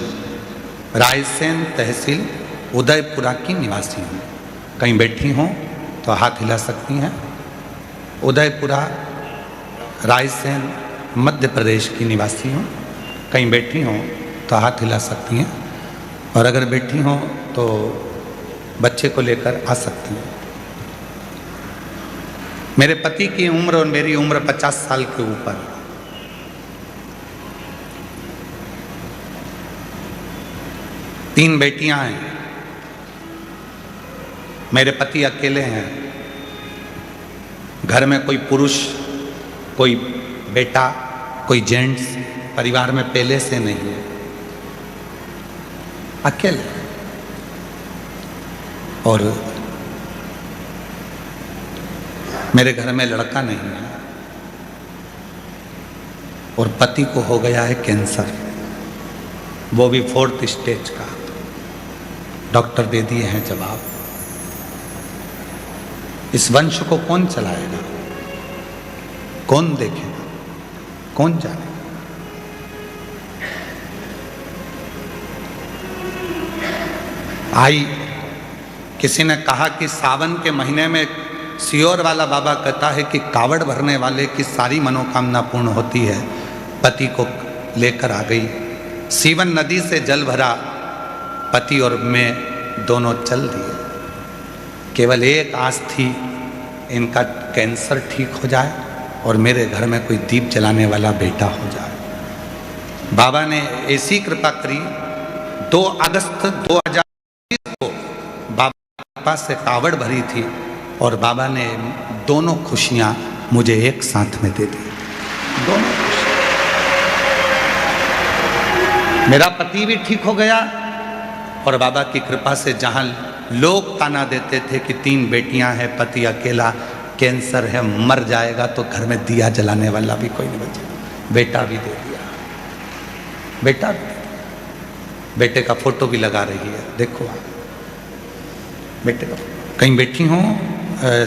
रायसेन तहसील उदयपुरा की निवासी हूँ। कहीं बैठी हों तो हाथ हिला सकती हैं। उदयपुरा रायसेन मध्य प्रदेश की निवासी हूँ। कहीं बैठी हों तो हाथ हिला सकती हैं, और अगर बैठी हों तो बच्चे को लेकर आ सकती हैं। मेरे पति की उम्र और मेरी उम्र 50 साल के ऊपर। तीन बेटियां हैं, मेरे पति अकेले हैं। घर में कोई पुरुष, कोई बेटा, कोई जेंट्स परिवार में पहले से नहीं है, अकेले। और मेरे घर में लड़का नहीं है, और पति को हो गया है कैंसर, वो भी 4th स्टेज का। डॉक्टर दे दिए हैं जवाब। इस वंश को कौन चलाएगा, कौन देखेगा, कौन जानेगा। आई किसी ने कहा कि सावन के महीने में सियोर वाला बाबा कहता है कि कावड़ भरने वाले की सारी मनोकामना पूर्ण होती है। पति को लेकर आ गई, सीवन नदी से जल भरा, पति और मैं दोनों चल दिए। केवल एक आस थी, इनका कैंसर ठीक हो जाए और मेरे घर में कोई दीप जलाने वाला बेटा हो जाए। बाबा ने ऐसी कृपा करी। 2 अगस्त 2020 को बाबा के पास से कावड़ भरी थी, और बाबा ने दोनों खुशियां मुझे एक साथ में दे दी। दोनों खुशियां। मेरा पति भी ठीक हो गया, और बाबा की कृपा से जहां लोग ताना देते थे कि 3 बेटियां हैं, पति अकेला, कैंसर है, मर जाएगा, तो घर में दिया जलाने वाला भी कोई नहीं बचा। बेटा भी दे दिया, बेटा भी दे दिया। बेटे का फोटो भी लगा रही है, देखो आप बेटे का। कहीं बैठी हूँ।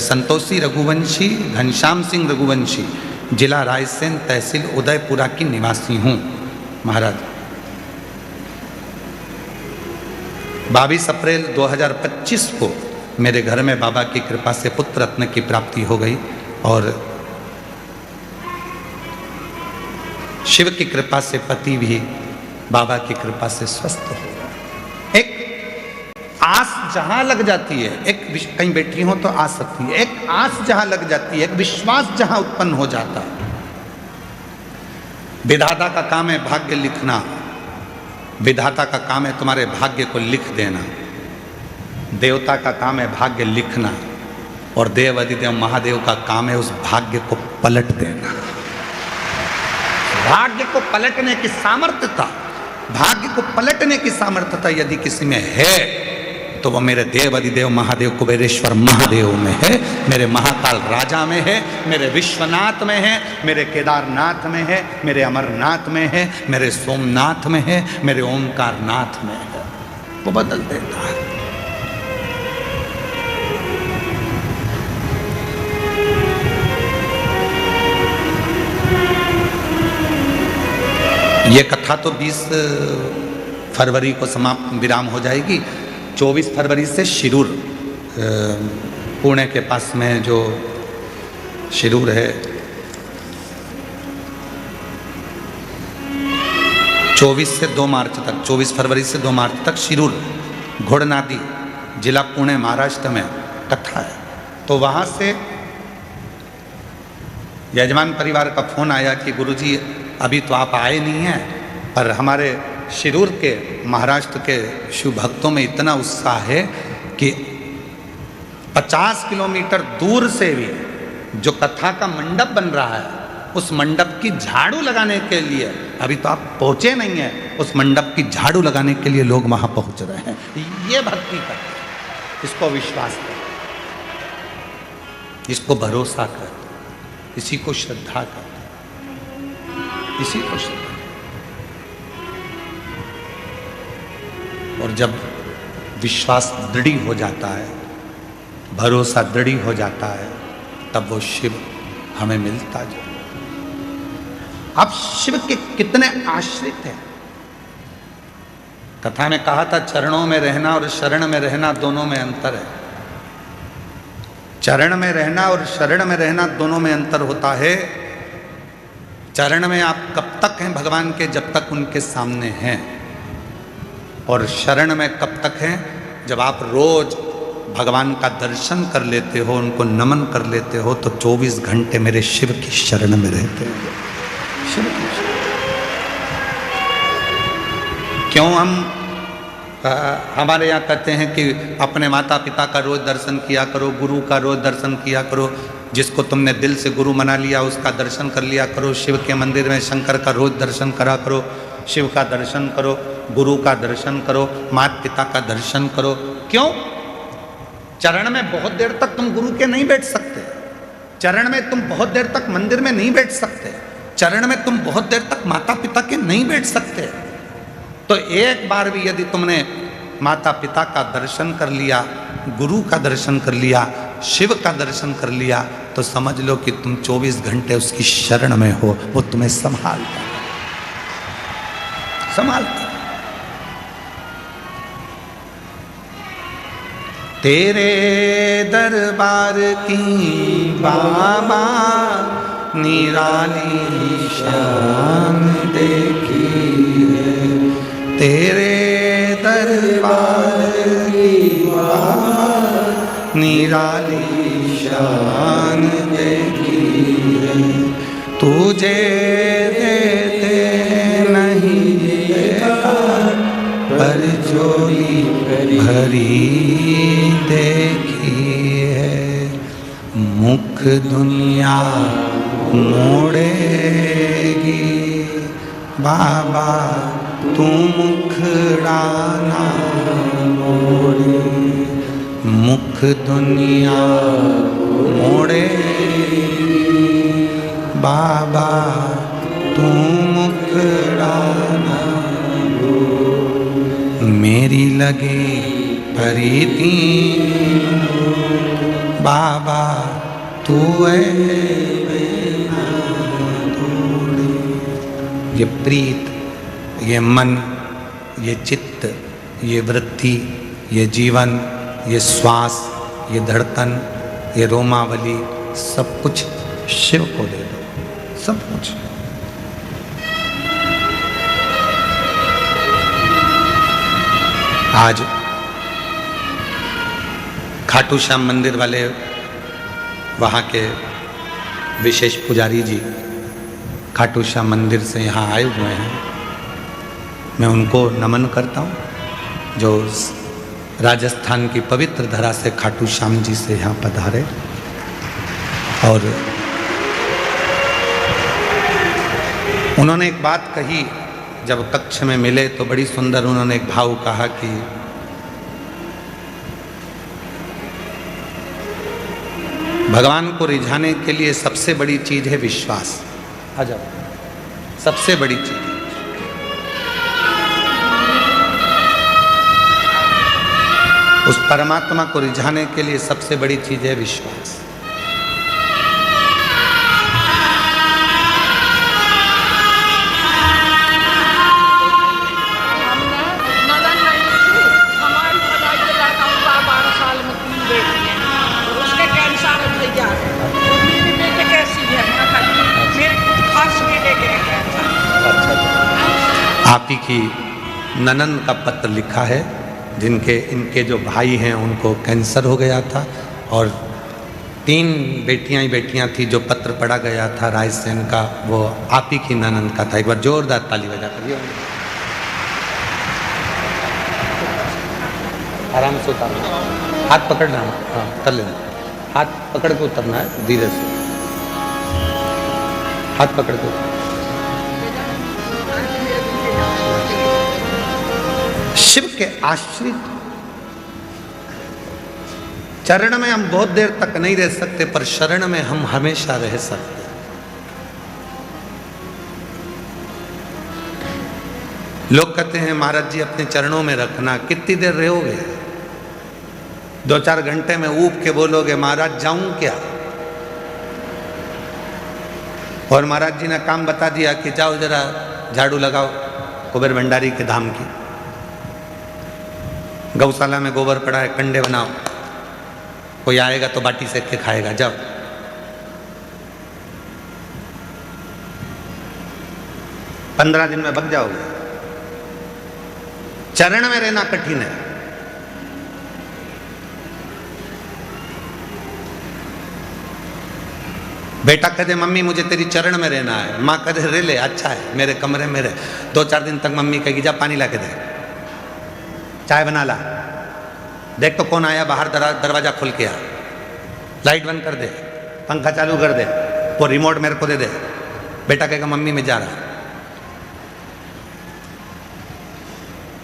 संतोषी रघुवंशी, घनश्याम सिंह रघुवंशी, जिला रायसेन तहसील उदयपुरा की निवासी हूँ। महाराज 22 अप्रैल 2025 को मेरे घर में बाबा की कृपा से पुत्र रत्न की प्राप्ति हो गई, और शिव की कृपा से पति भी बाबा की कृपा से स्वस्थ हो गया। एक आस जहां लग जाती है, एक कहीं बैठी हो तो आ सकती है, एक आस जहां लग जाती है, एक विश्वास जहां उत्पन्न हो जाता है। विधाता का काम है भाग्य लिखना, विधाता का काम है तुम्हारे भाग्य को लिख देना। देवता का काम है भाग्य लिखना, और देव अधिदेव महादेव का काम है उस भाग्य को पलट देना। भाग्य को पलटने की सामर्थ्यता, भाग्य को पलटने की सामर्थ्यता यदि किसी में है तो वो मेरे देव अधिदेव महादेव कुबेरेश्वर महादेव में है, मेरे महाकाल राजा में है, मेरे विश्वनाथ में है, मेरे केदारनाथ में है, मेरे अमरनाथ में है, मेरे सोमनाथ में है, मेरे ओंकार नाथ में है। वो बदल देता है। ये कथा तो 20 फरवरी को समाप्त विराम हो जाएगी। 24 फरवरी से शिरूर, पुणे के पास में जो शिरूर है, 24 से 2 मार्च तक, 24 फरवरी से 2 मार्च तक शिरूर घोड़नादी जिला पुणे महाराष्ट्र में कथा है। तो वहाँ से यजमान परिवार का फोन आया कि गुरुजी अभी तो आप आए नहीं हैं, पर हमारे शिरूर के महाराष्ट्र के शिव भक्तों में इतना उत्साह है कि 50 किलोमीटर दूर से भी जो कथा का मंडप बन रहा है, उस मंडप की झाड़ू लगाने के लिए, अभी तो आप पहुंचे नहीं हैं, उस मंडप की झाड़ू लगाने के लिए लोग वहां पहुंच रहे हैं। ये भक्ति कर, इसको विश्वास कर, इसको भरोसा कर, इसी को श्रद्धा कर, इसी को श्रद्धा। और जब विश्वास दृढ़ हो जाता है, भरोसा दृढ़ हो जाता है, तब वो शिव हमें मिलता जाए। आप शिव के कितने आश्रित हैं। कथा में कहा था चरणों में रहना और शरण में रहना दोनों में अंतर है। चरण में रहना और शरण में रहना दोनों में अंतर होता है। चरण में आप कब तक हैं भगवान के, जब तक उनके सामने हैं, और शरण में कब तक हैं, जब आप रोज भगवान का दर्शन कर लेते हो, उनको नमन कर लेते हो, तो 24 घंटे मेरे शिव की शरण में रहते हो। शिव की शरण। क्यों हम हमारे यहाँ कहते हैं कि अपने माता पिता का रोज दर्शन किया करो, गुरु का रोज दर्शन किया करो, जिसको तुमने दिल से गुरु मना लिया उसका दर्शन कर लिया करो, शिव के मंदिर में शंकर का रोज दर्शन करा करो, शिव का दर्शन करो, गुरु का दर्शन करो, माता पिता का दर्शन करो। क्यों? चरण में बहुत देर तक तुम गुरु के नहीं बैठ सकते, चरण में तुम बहुत देर तक मंदिर में नहीं बैठ सकते, चरण में तुम बहुत देर तक माता पिता के नहीं बैठ सकते। तो एक बार भी यदि तुमने माता पिता का दर्शन कर लिया, गुरु का दर्शन कर लिया, शिव का दर्शन कर लिया, तो समझ लो कि तुम 24 घंटे उसकी शरण में हो। वो तुम्हें संभालता है, संभालता है। तेरे दरबार की बाबा निराली शान देखी है, तेरे दरबार की बाबा निराली शान देखी है, तुझे देते नहीं देखा पर झोली भरी देखी है, मुख दुनिया मोड़ेगी बाबा तू मुखड़ा ना मोड़े, मुख दुनिया मोड़ेगी बाबा तू मुखड़ा ना मोड़े, मेरी लगे प्रीति बाबा तू ये प्रीत, ये मन, ये चित्त, ये वृत्ति, ये जीवन, ये श्वास, ये धड़कन, ये रोमावली, सब कुछ शिव को दे दो, सब कुछ। आज खाटू श्याम मंदिर वाले वहाँ के विशेष पुजारी जी खाटू श्याम मंदिर से यहाँ आए हुए हैं। मैं उनको नमन करता हूँ जो राजस्थान की पवित्र धरा से खाटू श्याम जी से यहाँ पधारे और उन्होंने एक बात कही, जब कक्ष में मिले तो बड़ी सुंदर उन्होंने एक भाव कहा कि भगवान को रिझाने के लिए सबसे बड़ी चीज है विश्वास। आ जाओ, सबसे बड़ी चीज उस परमात्मा को रिझाने के लिए सबसे बड़ी चीज है विश्वास। आप ही की ननन का पत्र लिखा है, इनके जो भाई हैं उनको कैंसर हो गया था और 3 बेटियां ही बेटियां थी। जो पत्र पढ़ा गया था रायसेन का, वो आप ही की ननन का था। एक बार जोरदार ताली बजा करिए। आराम से उतारना, हाथ पकड़ना, हाँ उतर लेना, हाथ पकड़ के उतरना है, धीरे से हाथ पकड़ के। शिव के आश्रित चरण में हम बहुत देर तक नहीं रह सकते, पर शरण में हम हमेशा रह सकते। लोग कहते हैं महाराज जी अपने चरणों में रखना, कितनी देर रहोगे? 2-4 घंटे में ऊब के बोलोगे महाराज जाऊं क्या? और महाराज जी ने काम बता दिया कि जाओ जरा झाड़ू लगाओ कुबेर भंडारी के धाम की, गौशाला में गोबर पड़ा है, कंडे बनाओ, कोई आएगा तो बाटी सेक के खाएगा, जाओ। पंद्रह दिन में बच जाओगे। चरण में रहना कठिन है। बेटा कहते मम्मी मुझे तेरी चरण में रहना है, माँ कहते रे ले, अच्छा है मेरे कमरे में रह। 2-4 दिन तक मम्मी कहेगी जा पानी ला के दे, चाय बना ला, देख तो कौन आया बाहर, दरवाजा खोल के आ, लाइट बंद कर दे, पंखा चालू कर दे, वो रिमोट मेरे को दे दे। बेटा कहेगा मम्मी मैं जा रहा।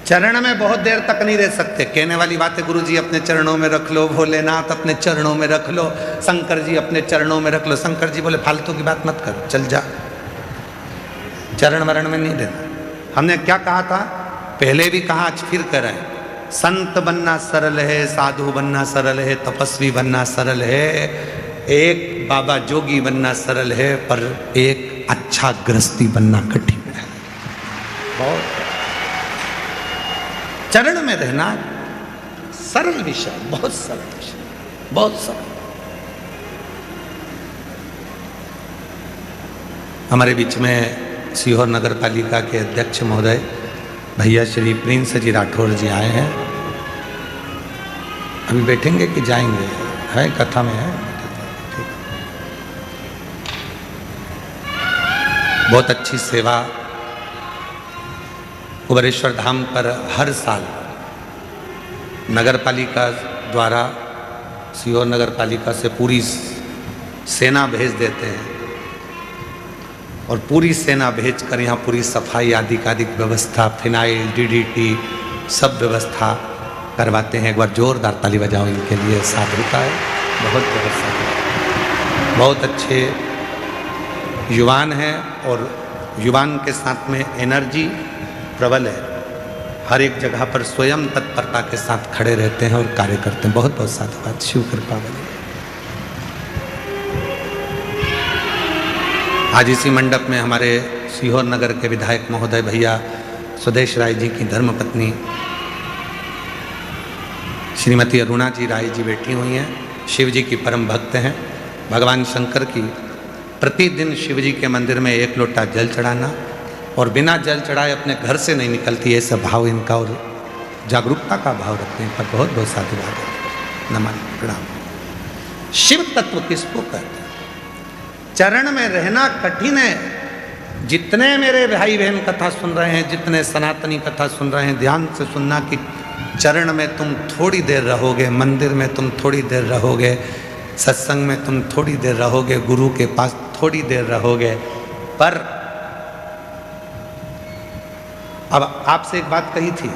चरण में बहुत देर तक नहीं रह सकते। कहने वाली बात है गुरु जी अपने चरणों में रख लो, भोलेनाथ अपने चरणों में रख लो, शंकर जी अपने चरणों में रख लो। शंकर जी बोले फालतू की बात मत कर, चल जा, चरण वरण में नहीं रहना। हमने क्या कहा था पहले भी कहा, आज फिर कर रहे हैं, संत बनना सरल है, साधु बनना सरल है, तपस्वी बनना सरल है, एक बाबा जोगी बनना सरल है, पर एक अच्छा गृहस्थी बनना कठिन है। बहुत चरण में रहना सरल विषय, बहुत सरल विषय, बहुत सरल। हमारे बीच में सीहोर नगर पालिका के अध्यक्ष महोदय भैया श्री प्रिंस जी राठौर जी आए हैं। अभी बैठेंगे कि जाएंगे? है कथा में है। ठीक। बहुत अच्छी सेवा कुबेरेश्वर धाम पर हर साल नगर पालिका द्वारा, सीहोर नगर पालिका से पूरी सेना भेज देते हैं और पूरी सेना भेजकर यहाँ पूरी सफाई आदि का अधिक व्यवस्था, फिनाइल, डीडीटी सब व्यवस्था करवाते हैं। एक बार जोरदार ताली बजाओ इनके लिए, साधुता है, बहुत व्यवस्था। बहुत अच्छे युवान हैं और युवान के साथ में एनर्जी प्रबल है। हर एक जगह पर स्वयं तत्परता के साथ खड़े रहते हैं और कार्य करते हैं। बहुत बहुत साधुवाद, शिव कृपा बनी। आज इसी मंडप में हमारे सीहोर नगर के विधायक महोदय भैया सुदेश राय जी की धर्मपत्नी श्रीमती अरुणा जी राय जी बैठी हुई हैं। शिव जी की परम भक्त हैं। भगवान शंकर की प्रतिदिन शिव जी के मंदिर में 1 लोटा जल चढ़ाना और बिना जल चढ़ाए अपने घर से नहीं निकलती, ऐसा भाव इनका और जागरूकता का भाव रखते हैं। पर बहुत बहुत साधुवाद है, नमन प्रणाम। शिव तत्व किसको कहते हैं? चरण में रहना कठिन है। जितने मेरे भाई बहन कथा सुन रहे हैं, जितने सनातनी कथा सुन रहे हैं, ध्यान से सुनना कि चरण में तुम थोड़ी देर रहोगे, मंदिर में तुम थोड़ी देर रहोगे, सत्संग में तुम थोड़ी देर रहोगे, गुरु के पास थोड़ी देर रहोगे, पर अब आपसे एक बात कही थी,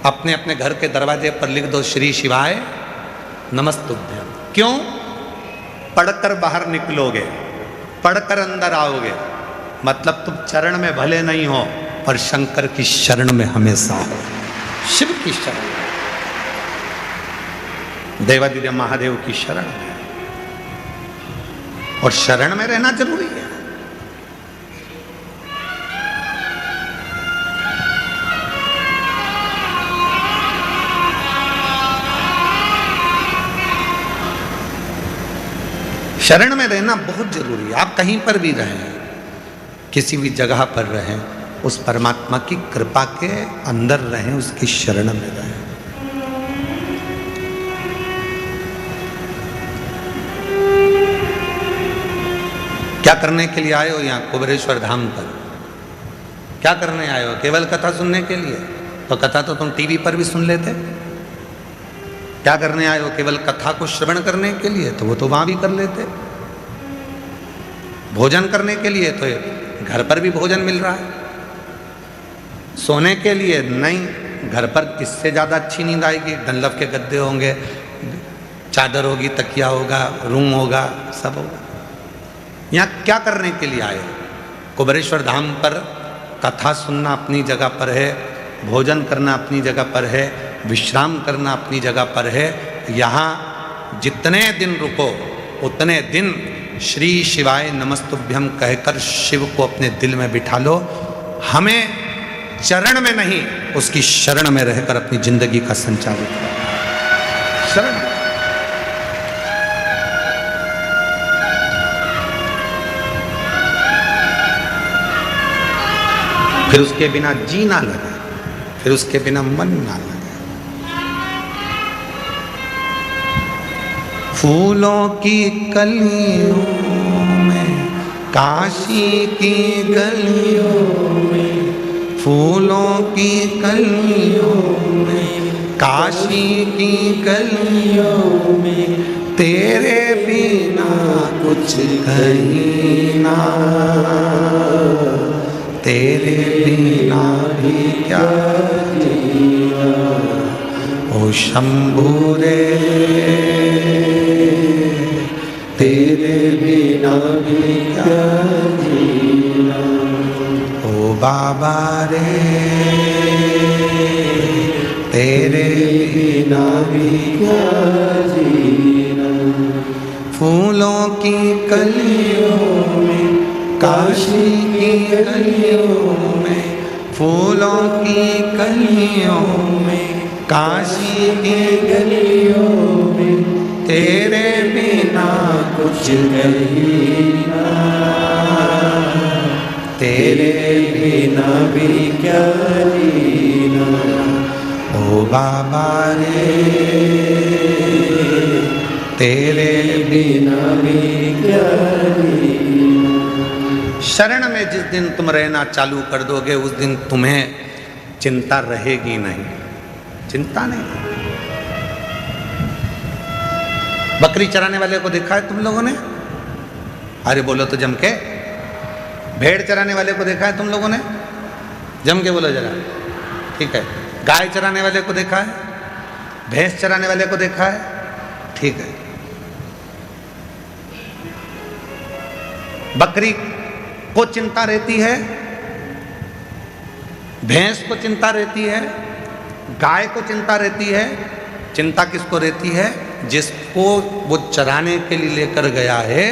अपने अपने घर के दरवाजे पर लिख दो श्री शिवाय नमस्तुभ्यम। क्यों? पढ़कर बाहर निकलोगे, पढ़कर अंदर आओगे, मतलब तुम चरण में भले नहीं हो पर शंकर की शरण में हमेशा हो, शिव की शरण में, देवादिदेव महादेव की शरण में। और शरण में रहना जरूरी है। शरण में रहना बहुत जरूरी है। आप कहीं पर भी रहें, किसी भी जगह पर रहें, उस परमात्मा की कृपा के अंदर रहें, उसकी शरण में रहें। क्या करने के लिए आए हो यहाँ कुबेरेश्वर धाम पर? क्या करने आए हो? केवल कथा सुनने के लिए? तो कथा तो तुम टीवी पर भी सुन लेते। क्या करने आए हो? केवल कथा को श्रवण करने के लिए? तो वो तो वहां भी कर लेते। भोजन करने के लिए? तो घर पर भी भोजन मिल रहा है। सोने के लिए? नहीं, घर पर इससे ज़्यादा अच्छी नींद आएगी। डनलप के गद्दे होंगे, चादर होगी, तकिया होगा, रूम होगा, सब होगा। यहाँ क्या करने के लिए आए हो? कुबेरेश्वर धाम पर कथा सुनना अपनी जगह पर है, भोजन करना अपनी जगह पर है, विश्राम करना अपनी जगह पर है। यहाँ जितने दिन रुको उतने दिन श्री शिवाय नमस्तुभ्यम कहकर शिव को अपने दिल में बिठा लो। हमें चरण में नहीं, उसकी शरण में रहकर अपनी जिंदगी का संचालित करो। शरण। फिर उसके बिना जी ना लगे, फिर उसके बिना मन ना लगे। फूलों की कलियों में, काशी की गलियों में, फूलों की कलियों में, काशी की गलियों में, तेरे बिना कुछ कहीं ना, तेरे बिना भी क्या जीना। ओ शंभू रे, तेरे बिना भी क्या जीना। ओ बाबा रे, तेरे बिना भी क्या जीना। फूलों की कलियों में, काशी की गलियों में, फूलों की कलियों में, काशी की गलियों में, तेरे बिना कुछ नहीं ना, तेरे बिना भी क्या जीना। ओ बाबा रे, तेरे बिना भी क्या जीना। शरण में जिस दिन तुम रहना चालू कर दोगे, उस दिन तुम्हें चिंता रहेगी नहीं। चिंता नहीं। बकरी चराने वाले को देखा है तुम लोगों ने? अरे बोलो तो जम के। भेड़ चराने वाले को देखा है तुम लोगों ने? जम के बोलो जरा। ठीक है। गाय चराने वाले को देखा है? भैंस चराने वाले को देखा है? ठीक है। बकरी को चिंता रहती है, भैंस को चिंता रहती है, गाय को चिंता रहती है। चिंता किसको रहती है? जिसको वो चराने के लिए लेकर गया है,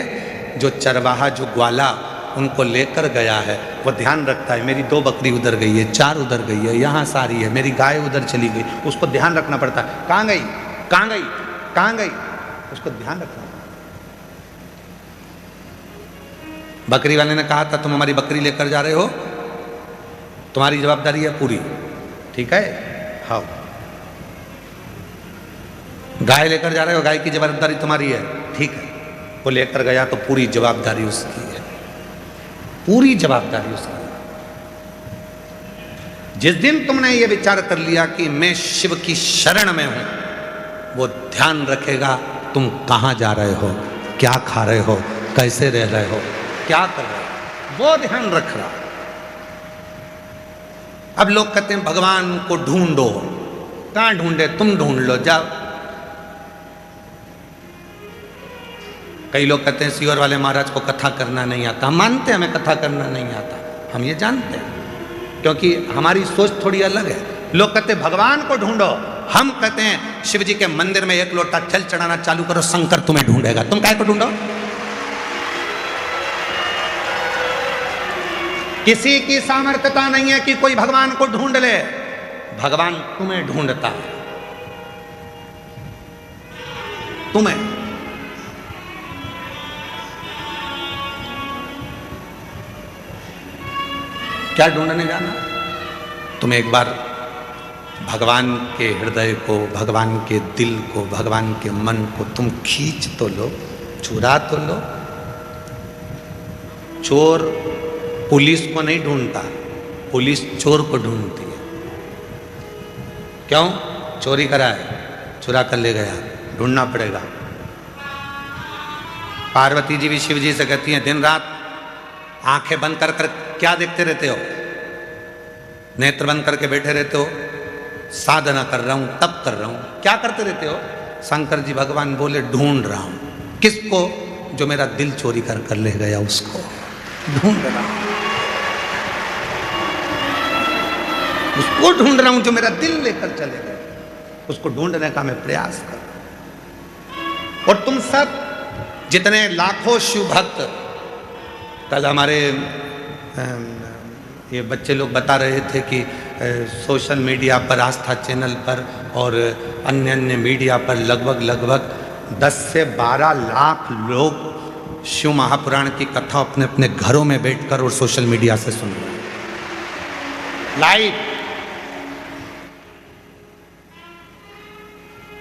जो चरवाहा, जो ग्वाला उनको लेकर गया है, वो ध्यान रखता है मेरी 2 बकरी उधर गई है, 4 उधर गई है, यहाँ सारी है, मेरी गाय उधर चली गई। उसको ध्यान रखना पड़ता है, कहाँ गई, कहाँ गई, कहाँ गई, उसको ध्यान रखना। बकरी वाले ने कहा था तुम हमारी बकरी लेकर जा रहे हो, तुम्हारी जवाबदारी है पूरी। ठीक है? हाँ। गाय लेकर जा रहे हो, गाय की जवाबदारी तुम्हारी है। ठीक है। वो लेकर गया तो पूरी जवाबदारी उसकी है, पूरी जवाबदारी उसकी है। जिस दिन तुमने ये विचार कर लिया कि मैं शिव की शरण में हूं, वो ध्यान रखेगा तुम कहां जा रहे हो, क्या खा रहे हो, कैसे रह रहे हो, क्या कर रहे हो, वो ध्यान रख रहा। अब लोग कहते हैं भगवान को ढूंढो, कहाँ ढूंढे? तुम ढूंढ लो जाओ। कई लोग कहते हैं सीहोर वाले महाराज को कथा करना नहीं आता। हम मानते हैं हमें कथा करना नहीं आता, हम ये जानते हैं, क्योंकि हमारी सोच थोड़ी अलग है। लोग कहते हैं भगवान को ढूंढो, हम कहते हैं शिव जी के मंदिर में एक लोटा जल चढ़ाना चालू करो, शंकर तुम्हें ढूंढेगा। तुम काहे को ढूंढो? किसी की सामर्थ्यता नहीं है कि कोई भगवान को ढूंढ ले, भगवान तुम्हें ढूंढता है, तुम्हें। क्या ढूंढने जाना? तुम एक बार भगवान के हृदय को, भगवान के दिल को, भगवान के मन को तुम खींच तो लो, चुरा तो लो। चोर पुलिस को नहीं ढूंढता, पुलिस चोर को ढूंढती है। क्यों? चोरी करा है, चुरा कर ले गया, ढूंढना पड़ेगा। पार्वती जी भी शिव जी से कहती हैं, दिन रात आंखें बंद कर कर क्या देखते रहते हो? नेत्र बंद करके बैठे रहते हो? साधना कर रहा हूं, तप कर रहा हूं। क्या करते रहते हो? शंकर जी भगवान बोले, ढूंढ रहा हूं। किसको? जो मेरा दिल चोरी कर कर ले गया, उसको ढूंढ रहा हूं, उसको ढूंढ रहा हूं जो मेरा दिल लेकर चले गए, उसको ढूंढने का मैं प्रयास कर रहा हूं। और तुम सब जितने लाखों शिव भक्त, कल हमारे ये बच्चे लोग बता रहे थे कि सोशल मीडिया पर, आस्था चैनल पर और अन्य अन्य मीडिया पर लगभग 10 से 12 लाख लोग शिव महापुराण की कथा अपने अपने घरों में बैठकर और सोशल मीडिया से सुन रहे हैं लाइव।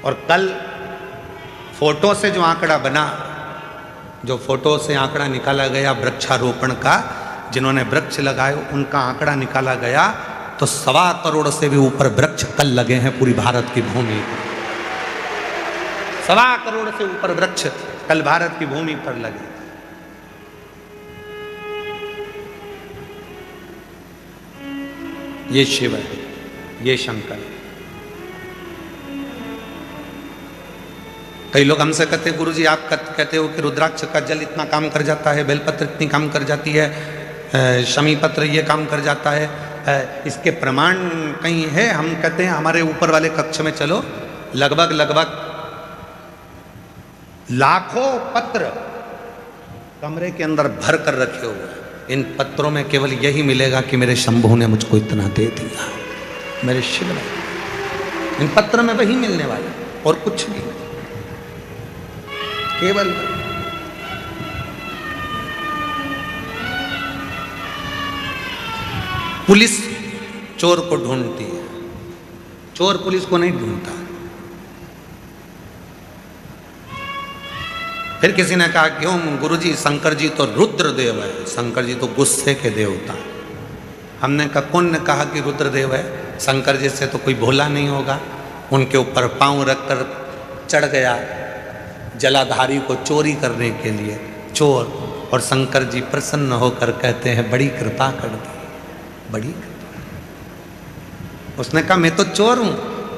और कल फोटो से जो आंकड़ा बना, जो फोटो से आंकड़ा निकाला गया वृक्षारोपण का, जिन्होंने वृक्ष लगाए उनका आंकड़ा निकाला गया, तो 1.25 करोड़ से भी ऊपर वृक्ष कल लगे हैं पूरी भारत की भूमि पर। 1.25 करोड़ से ऊपर वृक्ष कल भारत की भूमि पर लगे। ये शिव है, ये शंकर है। कई लोग हमसे कहते हैं, गुरुजी आप कहते हो कि रुद्राक्ष का जल इतना काम कर जाता है, बेलपत्र इतनी काम कर जाती है, शमी पत्र ये काम कर जाता है, इसके प्रमाण कहीं है? हम कहते हैं हमारे ऊपर वाले कक्ष में चलो, लगभग लाखों पत्र कमरे के अंदर भर कर रखे हुए हैं। इन पत्रों में केवल यही मिलेगा कि मेरे शंभू ने मुझको इतना दे दिया, मेरे शिव ने। इन पत्र में वही मिलने वाला और कुछ नहीं, केवल। पुलिस चोर को ढूंढती है, चोर पुलिस को नहीं ढूंढता। फिर किसी ने कहा, क्यों गुरुजी, शंकर जी तो रुद्रदेव है, शंकर जी तो गुस्से के देवता। हमने कहा, कौन ने कहा कि रुद्रदेव है? शंकर जी से तो कोई भोला नहीं होगा। उनके ऊपर पांव रखकर चढ़ गया जलाधारी को चोरी करने के लिए, चोर। और शंकर जी प्रसन्न होकर कहते हैं, बड़ी कृपा कर दी, बड़ी कृपा। उसने कहा, मैं तो चोर हूं,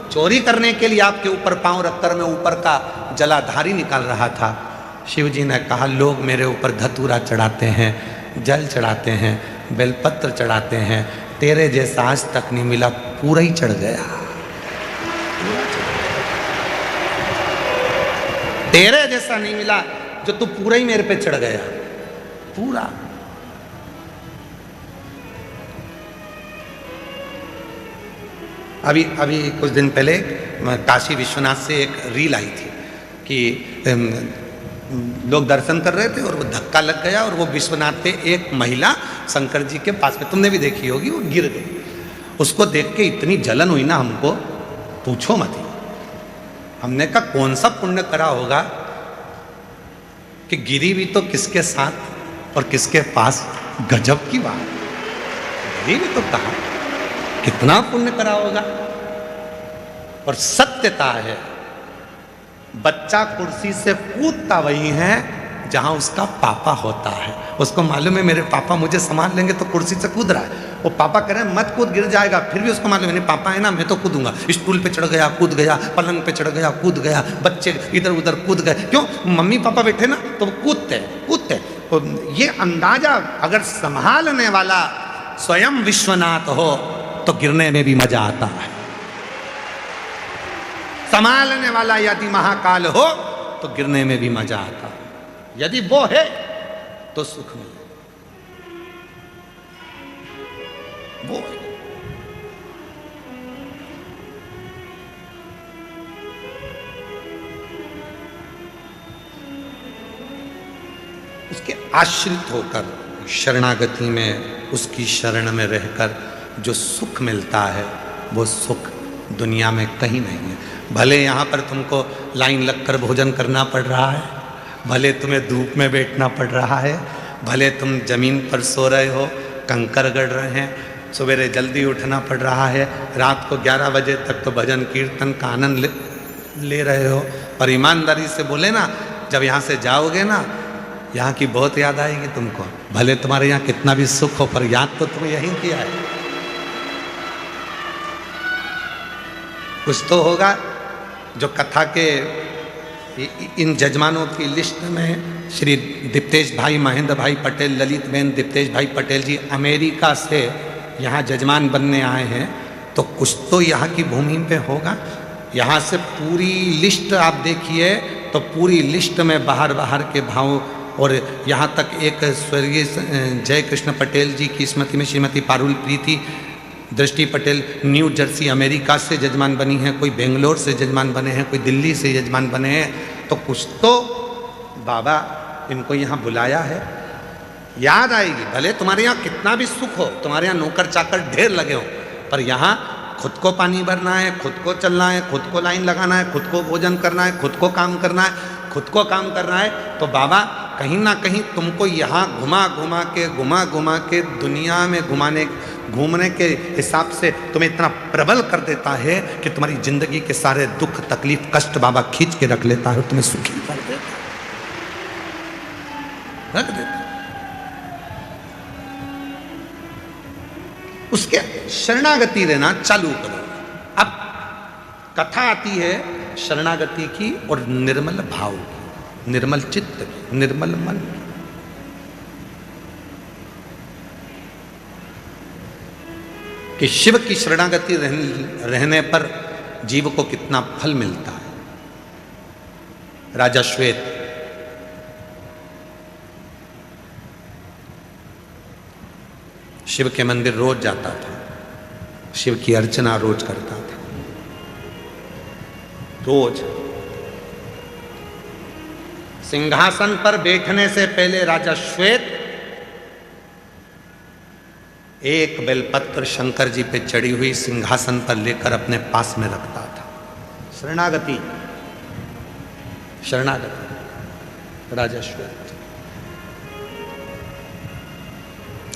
चोरी करने के लिए आपके ऊपर पांव रखकर मैं ऊपर का जलाधारी निकाल रहा था। शिव जी ने कहा, लोग मेरे ऊपर धतूरा चढ़ाते हैं, जल चढ़ाते हैं, बेलपत्र चढ़ाते हैं, तेरे जैसा आज तक नहीं मिला, पूरा ही चढ़ गया। तेरे जैसा नहीं मिला जो तू पूरा ही मेरे पे चढ़ गया, पूरा। अभी कुछ दिन पहले काशी विश्वनाथ से एक रील आई थी कि लोग दर्शन कर रहे थे और वो धक्का लग गया और वो विश्वनाथ पे एक महिला शंकर जी के पास में, तुमने भी देखी होगी, वो गिर गई। उसको देख के इतनी जलन हुई ना हमको, पूछो मत ही। हमने कहा, कौन सा पुण्य करा होगा कि गिरी भी तो किसके साथ और किसके पास? गजब की बात, गिरी भी तो कहा, कितना पुण्य करा होगा। और सत्यता है, बच्चा कुर्सी से कूदता वही है जहां उसका पापा होता है। उसको मालूम है मेरे पापा मुझे संभाल लेंगे, तो कुर्सी से कूद रहा है। वो पापा कह रहे हैं मत कूद गिर जाएगा, फिर भी उसको मालूम नहीं पापा है ना मैं तो कूदूंगा। स्टूल पे चढ़ गया कूद गया, पलंग पे चढ़ गया कूद गया, बच्चे इधर उधर कूद गए। क्यों? मम्मी पापा बैठे ना तो वो कूदते कूदते। तो ये अंदाजा अगर संभालने वाला स्वयं विश्वनाथ हो तो गिरने में भी मजा आता है। संभालने वाला यदि महाकाल हो तो गिरने में भी मजा आता है। यदि वो है तो सुख मिले। वो है। उसके आश्रित होकर शरणागति में, उसकी शरण में रहकर जो सुख मिलता है वो सुख दुनिया में कहीं नहीं है। भले यहाँ पर तुमको लाइन लगकर भोजन करना पड़ रहा है, भले तुम्हें धूप में बैठना पड़ रहा है, भले तुम जमीन पर सो रहे हो, कंकर गड़ रहे हैं, सवेरे जल्दी उठना पड़ रहा है, रात को 11 बजे तक तो भजन कीर्तन का आनंद ले रहे हो। और ईमानदारी से बोले ना, जब यहाँ से जाओगे ना, यहाँ की बहुत याद आएगी तुमको। भले तुम्हारे यहाँ कितना भी सुख हो पर याद तो तुम्हें यहीं किया है। कुछ तो होगा जो कथा के इन जजमानों की लिस्ट में श्री दीप्तेश भाई महेंद्र भाई पटेल, ललित बेन दीप्तेश भाई पटेल जी अमेरिका से यहाँ जजमान बनने आए हैं, तो कुछ तो यहाँ की भूमि पे होगा। यहाँ से पूरी लिस्ट आप देखिए तो पूरी लिस्ट में बाहर बाहर के भाव। और यहाँ तक एक स्वर्गीय जय कृष्ण पटेल जी की स्मृति में श्रीमती पारुल प्रीति दृष्टि पटेल न्यू जर्सी अमेरिका से जजमान बनी हैं, कोई बेंगलोर से जजमान बने हैं, कोई दिल्ली से जजमान बने हैं। तो कुछ तो बाबा इनको यहाँ बुलाया है, याद आएगी। भले तुम्हारे यहाँ कितना भी सुख हो, तुम्हारे यहाँ नौकर चाकर ढेर लगे हो, पर यहाँ खुद को पानी भरना है, खुद को चलना है, खुद को लाइन लगाना है, खुद को भोजन करना है, खुद को काम करना है, खुद को काम करना है। तो बाबा कहीं ना कहीं तुमको यहाँ घुमा घुमा के दुनिया में घूमने के हिसाब से तुम्हें इतना प्रबल कर देता है कि तुम्हारी जिंदगी के सारे दुख तकलीफ कष्ट बाबा खींच के रख लेता है और तुम्हें सुखी कर देता है, रख देता है। उसके शरणागति लेना चालू करो। अब कथा आती है शरणागति की और निर्मल भाव की, निर्मल चित्त की, निर्मल मन की। कि शिव की शरणागति रहने पर जीव को कितना फल मिलता है। राजा श्वेत शिव के मंदिर रोज जाता था, शिव की अर्चना रोज करता था, रोज। सिंहासन पर बैठने से पहले राजा श्वेत एक बेलपत्र शंकर जी पे चढ़ी हुई सिंहासन पर लेकर अपने पास में रखता था। शरणागति, शरणागति राजा श्वेत।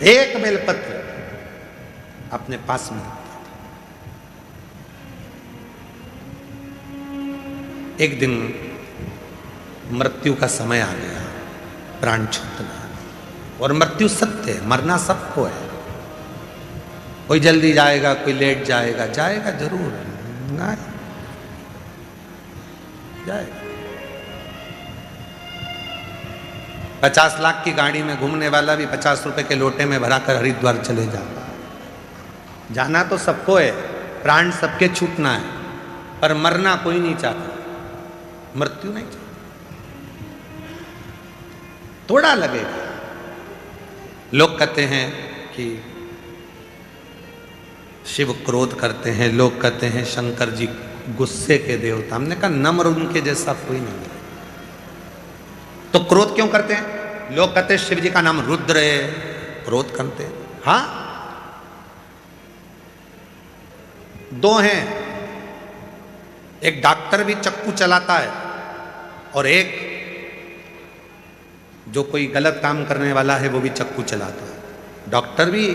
एक बेलपत्र अपने पास में रखता था। एक दिन मृत्यु का समय आ गया, प्राण छूटना, और मृत्यु सत्य है, मरना सबको है। कोई जल्दी जाएगा, कोई लेट जाएगा, जाएगा जरूर, ना जाएगा। 50 लाख की गाड़ी में घूमने वाला भी 50 रुपए के लोटे में भराकर हरिद्वार चले जाता है। जाना तो सबको है, प्राण सबके छूटना है, पर मरना कोई नहीं चाहता, मृत्यु नहीं चाहता। थोड़ा लगेगा। लोग कहते हैं कि शिव क्रोध करते हैं, लोग कहते हैं शंकर जी गुस्से के देवता। हमने कहा नम्र उनके जैसा कोई नहीं है। तो क्रोध क्यों करते हैं? लोग कहते हैं शिव जी का नाम रुद्र है, क्रोध करते हैं। हाँ, दो हैं, एक डॉक्टर भी चक्कू चलाता है और एक जो कोई गलत काम करने वाला है वो भी चक्कू चलाता है। डॉक्टर भी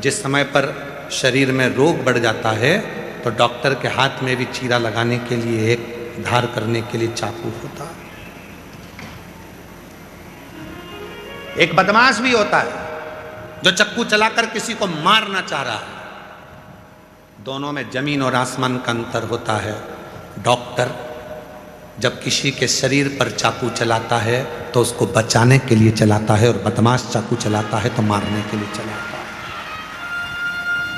जिस समय पर शरीर में रोग बढ़ जाता है तो डॉक्टर के हाथ में भी चीरा लगाने के लिए, एक धार करने के लिए चाकू होता है। एक बदमाश भी होता है, जो चक्कू चलाकर किसी को मारना चाह रहा है। दोनों में जमीन और आसमान का अंतर होता है। डॉक्टर जब किसी के शरीर पर चाकू चलाता है तो उसको बचाने के लिए चलाता है, और बदमाश चाकू चलाता है तो मारने के लिए चलाता है।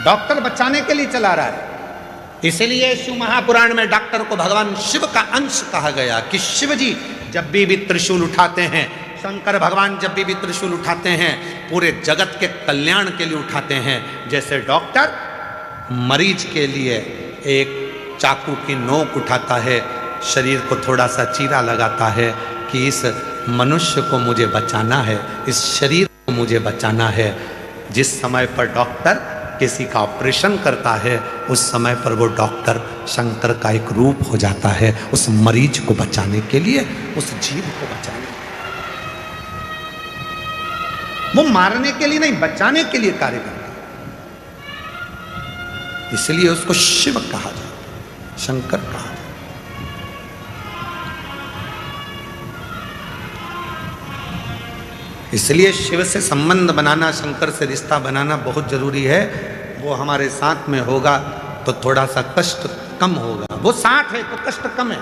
डॉक्टर बचाने के लिए चला रहा है। इसलिए शिव महापुराण में डॉक्टर को भगवान शिव का अंश कहा गया कि शिव जी जब भी त्रिशूल उठाते हैं, शंकर भगवान जब भी त्रिशूल उठाते हैं, पूरे जगत के कल्याण के लिए उठाते हैं। जैसे डॉक्टर मरीज के लिए एक चाकू की नोक उठाता है, शरीर को थोड़ा सा चीरा लगाता है कि इस मनुष्य को मुझे बचाना है, इस शरीर को मुझे बचाना है। जिस समय पर डॉक्टर किसी का ऑपरेशन करता है, उस समय पर वो डॉक्टर शंकर का एक रूप हो जाता है, उस मरीज को बचाने के लिए, उस जीव को बचाने के लिए। वो मारने के लिए नहीं, बचाने के लिए कार्य करता है। इसलिए उसको शिव कहा जाता है, शंकर कहा जाता है। इसलिए शिव से संबंध बनाना, शंकर से रिश्ता बनाना बहुत जरूरी है। वो हमारे साथ में होगा तो थोड़ा सा कष्ट कम होगा। वो साथ है तो कष्ट कम है।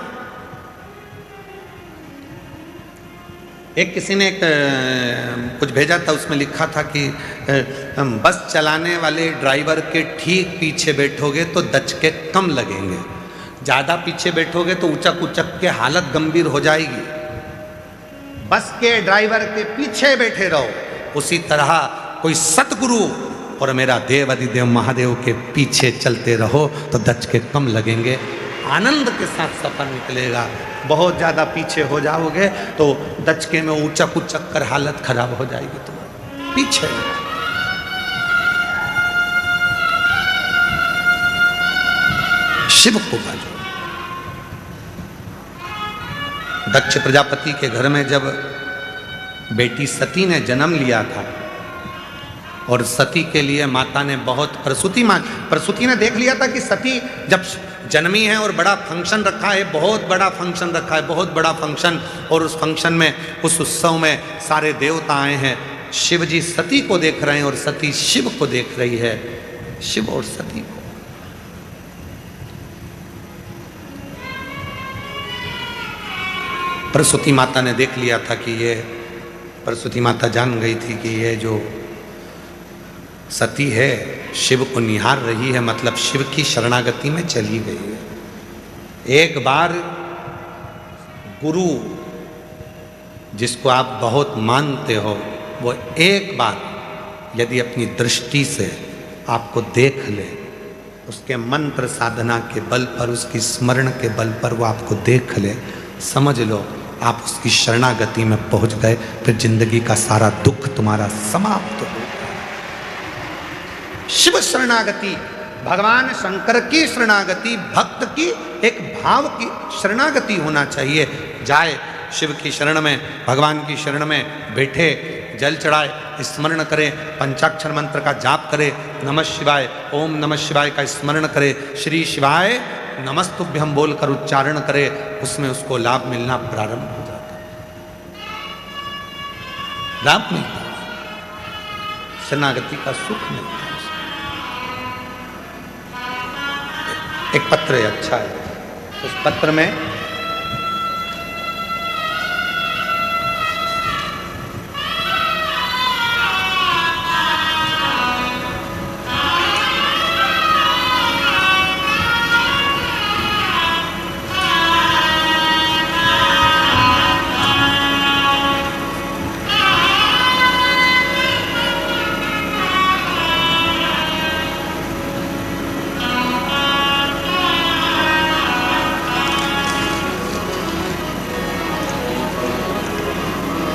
एक किसी ने कुछ भेजा था, उसमें लिखा था कि बस चलाने वाले ड्राइवर के ठीक पीछे बैठोगे तो दचके कम लगेंगे, ज़्यादा पीछे बैठोगे तो उचक उचक के हालत गंभीर हो जाएगी। बस के ड्राइवर के पीछे बैठे रहो। उसी तरह कोई सतगुरु और मेरा देव अधिदेव महादेव के पीछे चलते रहो तो दचके कम लगेंगे, आनंद के साथ सफर निकलेगा। बहुत ज़्यादा पीछे हो जाओगे तो दचके में उचक उचक कर हालत खराब हो जाएगी। तो पीछे शिव को बाजो। दक्ष प्रजापति के घर में जब बेटी सती ने जन्म लिया था, और सती के लिए माता ने बहुत प्रसूति ने देख लिया था कि सती जब जन्मी है और बड़ा फंक्शन रखा है, बहुत बड़ा फंक्शन रखा है, बहुत बड़ा फंक्शन, और उस फंक्शन में, उस उत्सव में सारे देवता आए हैं। शिव जी सती को देख रहे हैं और सती शिव को देख रही है, शिव और सती को। प्रसूति माता ने देख लिया था कि ये, प्रसूति माता जान गई थी कि ये जो सती है शिव को निहार रही है, मतलब शिव की शरणागति में चली गई है। एक बार गुरु जिसको आप बहुत मानते हो, वो एक बार यदि अपनी दृष्टि से आपको देख ले, उसके मंत्र साधना के बल पर, उसकी स्मरण के बल पर वो आपको देख ले, समझ लो आप उसकी शरणागति में पहुंच गए। फिर जिंदगी का सारा दुख तुम्हारा समाप्त हो गया। शिव शरणागति, भगवान शंकर की शरणागति, भक्त की एक भाव की शरणागति होना चाहिए। जाए शिव की शरण में, भगवान की शरण में बैठे, जल चढ़ाए, स्मरण करे, पंचाक्षर मंत्र का जाप करे, नमः शिवाय, ओम नमः शिवाय का स्मरण करे, श्री शिवाय नमस्तुभ्यम बोलकर उच्चारण करे, उसमें उसको लाभ मिलना प्रारंभ हो जाता है। लाभ मिलता है, शरणागति का सुख मिलता है। एक पत्र है, अच्छा है, उस पत्र में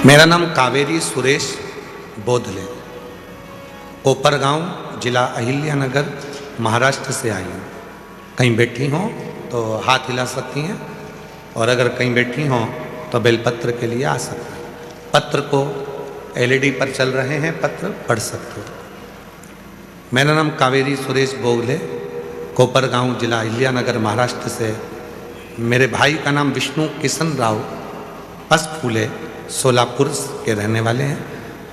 मेरा नाम कावेरी सुरेश बोधले, कोपरगांव, जिला अहिल्यानगर, महाराष्ट्र से आई हूँ। कहीं बैठी हों तो हाथ हिला सकती हैं, और अगर कहीं बैठी हों तो बेलपत्र के लिए आ सकते हैं। पत्र को एलईडी पर चल रहे हैं, पत्र पढ़ सकते हो। मेरा नाम कावेरी सुरेश बोधले, कोपरगांव, जिला अहिल्यानगर, महाराष्ट्र से। मेरे भाई का नाम विष्णु किशन राव पसफूले, सोलापुर के रहने वाले हैं।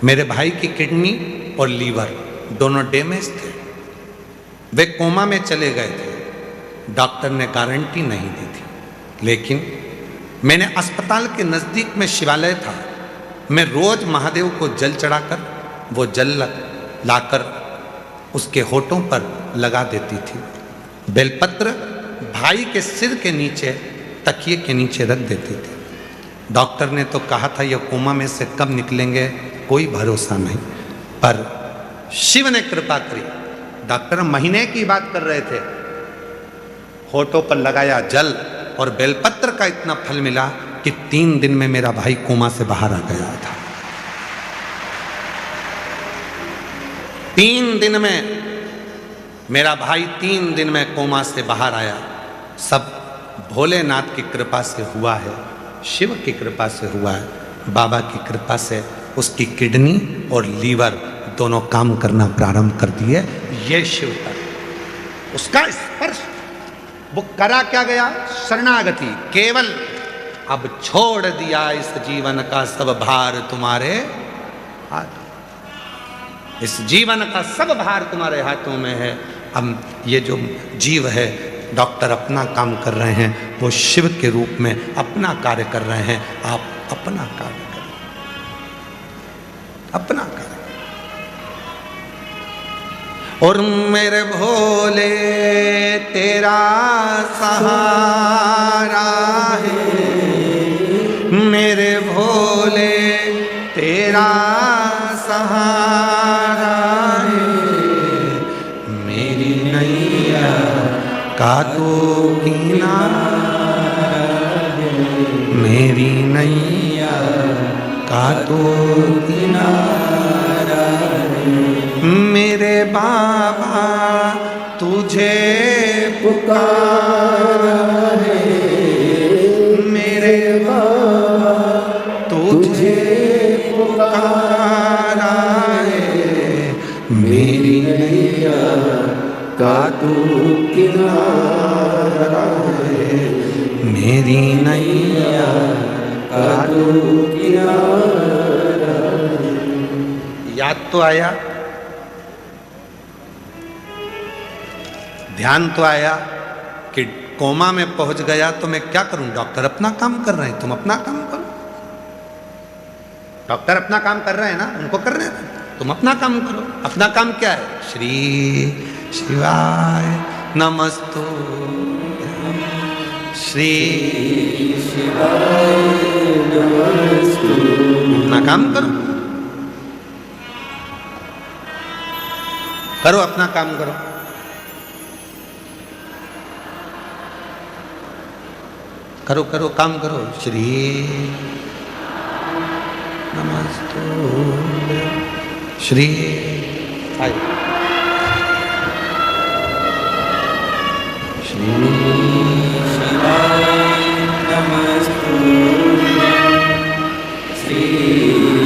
मेरे भाई की किडनी और लीवर दोनों डैमेज थे। वे कोमा में चले गए थे। डॉक्टर ने गारंटी नहीं दी थी, लेकिन मैंने अस्पताल के नज़दीक में शिवालय था। मैं रोज महादेव को जल चढ़ाकर वो जल लाकर उसके होठों पर लगा देती थी। बेलपत्र भाई के सिर के नीचे, तकिए के नीचे रख देती थी। डॉक्टर ने तो कहा था ये कोमा में से कब निकलेंगे कोई भरोसा नहीं, पर शिव ने कृपा करी। डॉक्टर महीने की बात कर रहे थे। होठों पर लगाया जल और बेलपत्र का इतना फल मिला कि 3 दिन में मेरा भाई कोमा से बाहर आ गया था। 3 दिन में मेरा भाई 3 दिन में कोमा से बाहर आया। सब भोलेनाथ की कृपा से हुआ है, शिव की कृपा से हुआ है, बाबा की कृपा से उसकी किडनी और लीवर दोनों काम करना प्रारंभ कर दिए। ये शिव का उसका स्पर्श, वो करा क्या गया? शरणागति। केवल अब छोड़ दिया इस जीवन का सब भार तुम्हारे हाथ, इस जीवन का सब भार तुम्हारे हाथों में है। अब ये जो जीव है, डॉक्टर अपना काम कर रहे हैं, वो शिव के रूप में अपना कार्य कर रहे हैं। आप अपना कार्य करें, अपना कार्य। और मेरे भोले तेरा सहारा है, मेरे भोले तेरा सहारा है, मेरी नैया का तो किनारा है, मेरी नैया का तो किनारा है। मेरे बाबा तुझे पुकारा है, मेरे बाबा तुझे पुकारा है, मेरी नैया का तू किनारा है, मेरी नैया का तू किनारा है। याद तो आया, ध्यान तो आया कि कोमा में पहुंच गया तो मैं क्या करूं? डॉक्टर अपना काम कर रहे हैं, तुम अपना काम करो। डॉक्टर अपना काम कर रहे हैं ना, उनको कर रहे हैं, तुम अपना काम करो। अपना काम क्या है? श्री शिवाय नमस्तु, श्री शिवाय नमस्तु। अपना काम करो, करो अपना काम करो। करो करो काम करो। श्री नमस्तु, श्री आए, श्री शिवाय नमस्तु, श्री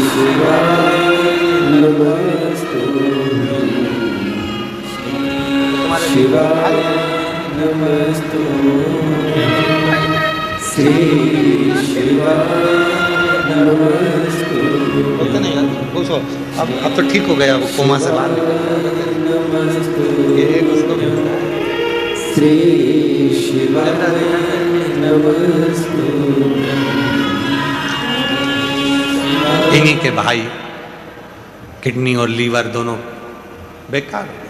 शिवाय नमस्तु, शिवाय नमस्तु, श्री शिवाय नमस्तु। बोलते नहीं यार, पूछो। अब तो ठीक हो गया, वो कोमा से बाहर नमस्तु, उसको श्री शिवाय नमस्तु। इन्हीं के भाई किडनी और लीवर दोनों बेकार हो गए,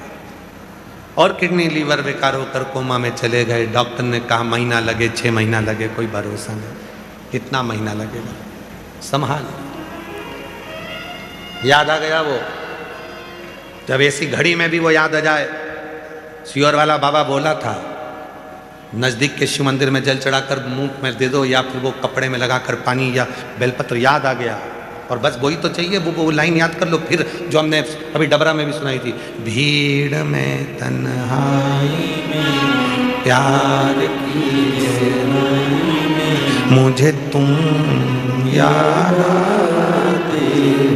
और किडनी लीवर बेकार होकर कोमा में चले गए। डॉक्टर ने कहा महीना लगे, 6 महीना लगे, कोई भरोसा नहीं। कितना महीना लगेगा, संभाल। याद आ गया वो, जब ऐसी घड़ी में भी वो याद आ जाए। सियोर वाला बाबा बोला था, नज़दीक के शिव मंदिर में जल चढ़ाकर मुंह में दे दो, या फिर वो कपड़े में लगाकर पानी या बेलपत्र। याद आ गया, और बस वही तो चाहिए। वो लाइन याद कर लो, फिर जो हमने अभी डबरा में भी सुनाई थी, भीड़ में तन्हाई में प्यार की मुझे तुम याद आते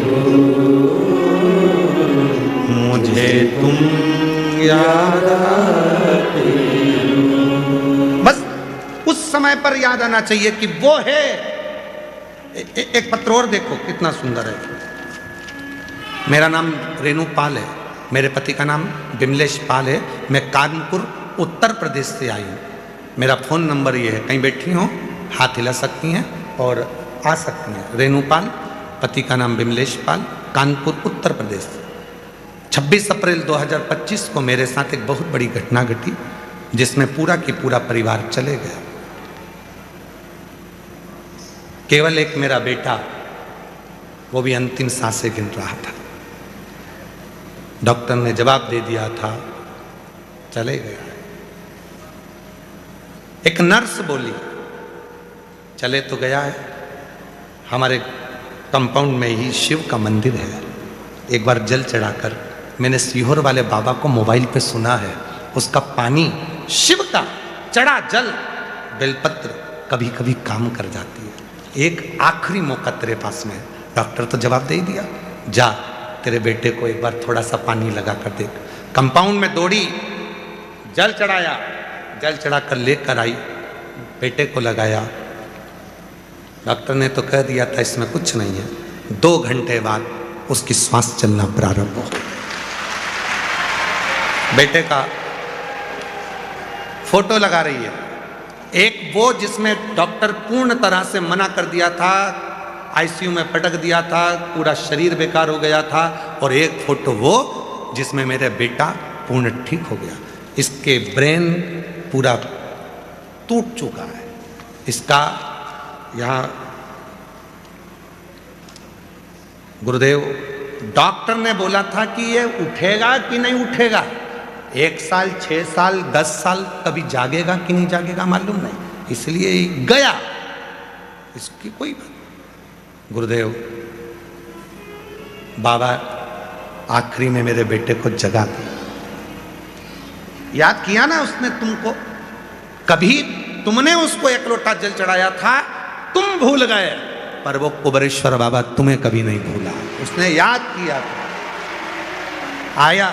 हो, मुझे तुम याद आते हो। बस उस समय पर याद आना चाहिए कि वो है। एक पत्र और देखो कितना सुंदर है। मेरा नाम रेणु पाल है, मेरे पति का नाम विमलेश पाल है। मैं कानपुर उत्तर प्रदेश से आई हूँ। मेरा फ़ोन नंबर ये है, कहीं बैठी हो हाथ हिला सकती हैं और आ सकती हैं। रेणु पाल, पति का नाम विमलेश पाल, कानपुर उत्तर प्रदेश। 26 अप्रैल 2025 को मेरे साथ एक बहुत बड़ी घटना घटी जिसमें पूरा की पूरा परिवार चले गया। केवल एक मेरा बेटा, वो भी अंतिम सांसें गिन रहा था। डॉक्टर ने जवाब दे दिया था, चले गया। एक नर्स बोली, चले तो गया है। हमारे कंपाउंड में ही शिव का मंदिर है। एक बार जल चढ़ाकर मैंने सीहोर वाले बाबा को मोबाइल पे सुना है, उसका पानी शिव का चढ़ा जल बेलपत्र कभी कभी काम कर जाती है। एक आखिरी मौका तेरे पास में। डॉक्टर तो जवाब दे ही दिया, जा तेरे बेटे को एक बार थोड़ा सा पानी लगा कर दे। कंपाउंड में दौड़ी, जल चढ़ाया, जल चढ़ाकर लेकर आई, बेटे को लगाया। डॉक्टर ने तो कह दिया था इसमें कुछ नहीं है। 2 घंटे बाद उसकी श्वास चलना प्रारंभ हो। बेटे का फोटो लगा रही है, एक वो जिसमें डॉक्टर पूर्ण तरह से मना कर दिया था, आईसीयू में पटक दिया था, पूरा शरीर बेकार हो गया था, और एक फोटो वो जिसमें मेरा बेटा पूर्ण ठीक हो गया। इसके ब्रेन पूरा टूट चुका है। इसका यहाँ गुरुदेव डॉक्टर ने बोला था कि ये उठेगा कि नहीं उठेगा, 1 साल, 6 साल, 10 साल, कभी जागेगा कि नहीं जागेगा मालूम नहीं, इसलिए गया। इसकी कोई बात। गुरुदेव बाबा आखिरी में मेरे बेटे को जगा दिया। याद किया ना उसने तुमको, कभी तुमने उसको 1 लोटा जल चढ़ाया था, तुम भूल गए, पर वो कुबरेश्वर बाबा तुम्हें कभी नहीं भूला। उसने याद किया था। आया,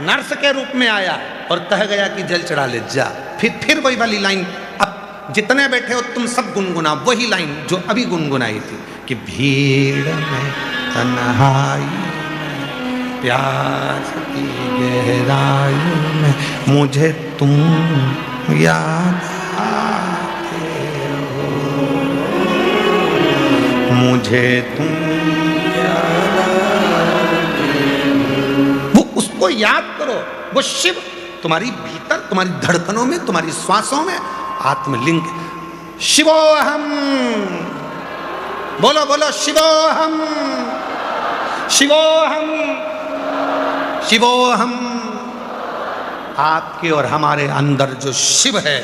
नर्स के रूप में आया और कह गया कि जल चढ़ा ले जा। फिर वही वाली लाइन, अब जितने बैठे हो तुम सब गुनगुना, वही लाइन जो अभी गुनगुनाई थी कि भीड़ में तन्हाई में प्यास की गहराई में मुझे तुम याद आते हो, मुझे तुम याद आते हो। वो उसको याद करो, वो शिव तुम्हारी भीतर, तुम्हारी धड़कनों में, तुम्हारी श्वासों में आत्मलिंग। शिवोहम, बोलो बोलो, शिवोहम, शिवोहम, शिवोहम। आपके और हमारे अंदर जो शिव है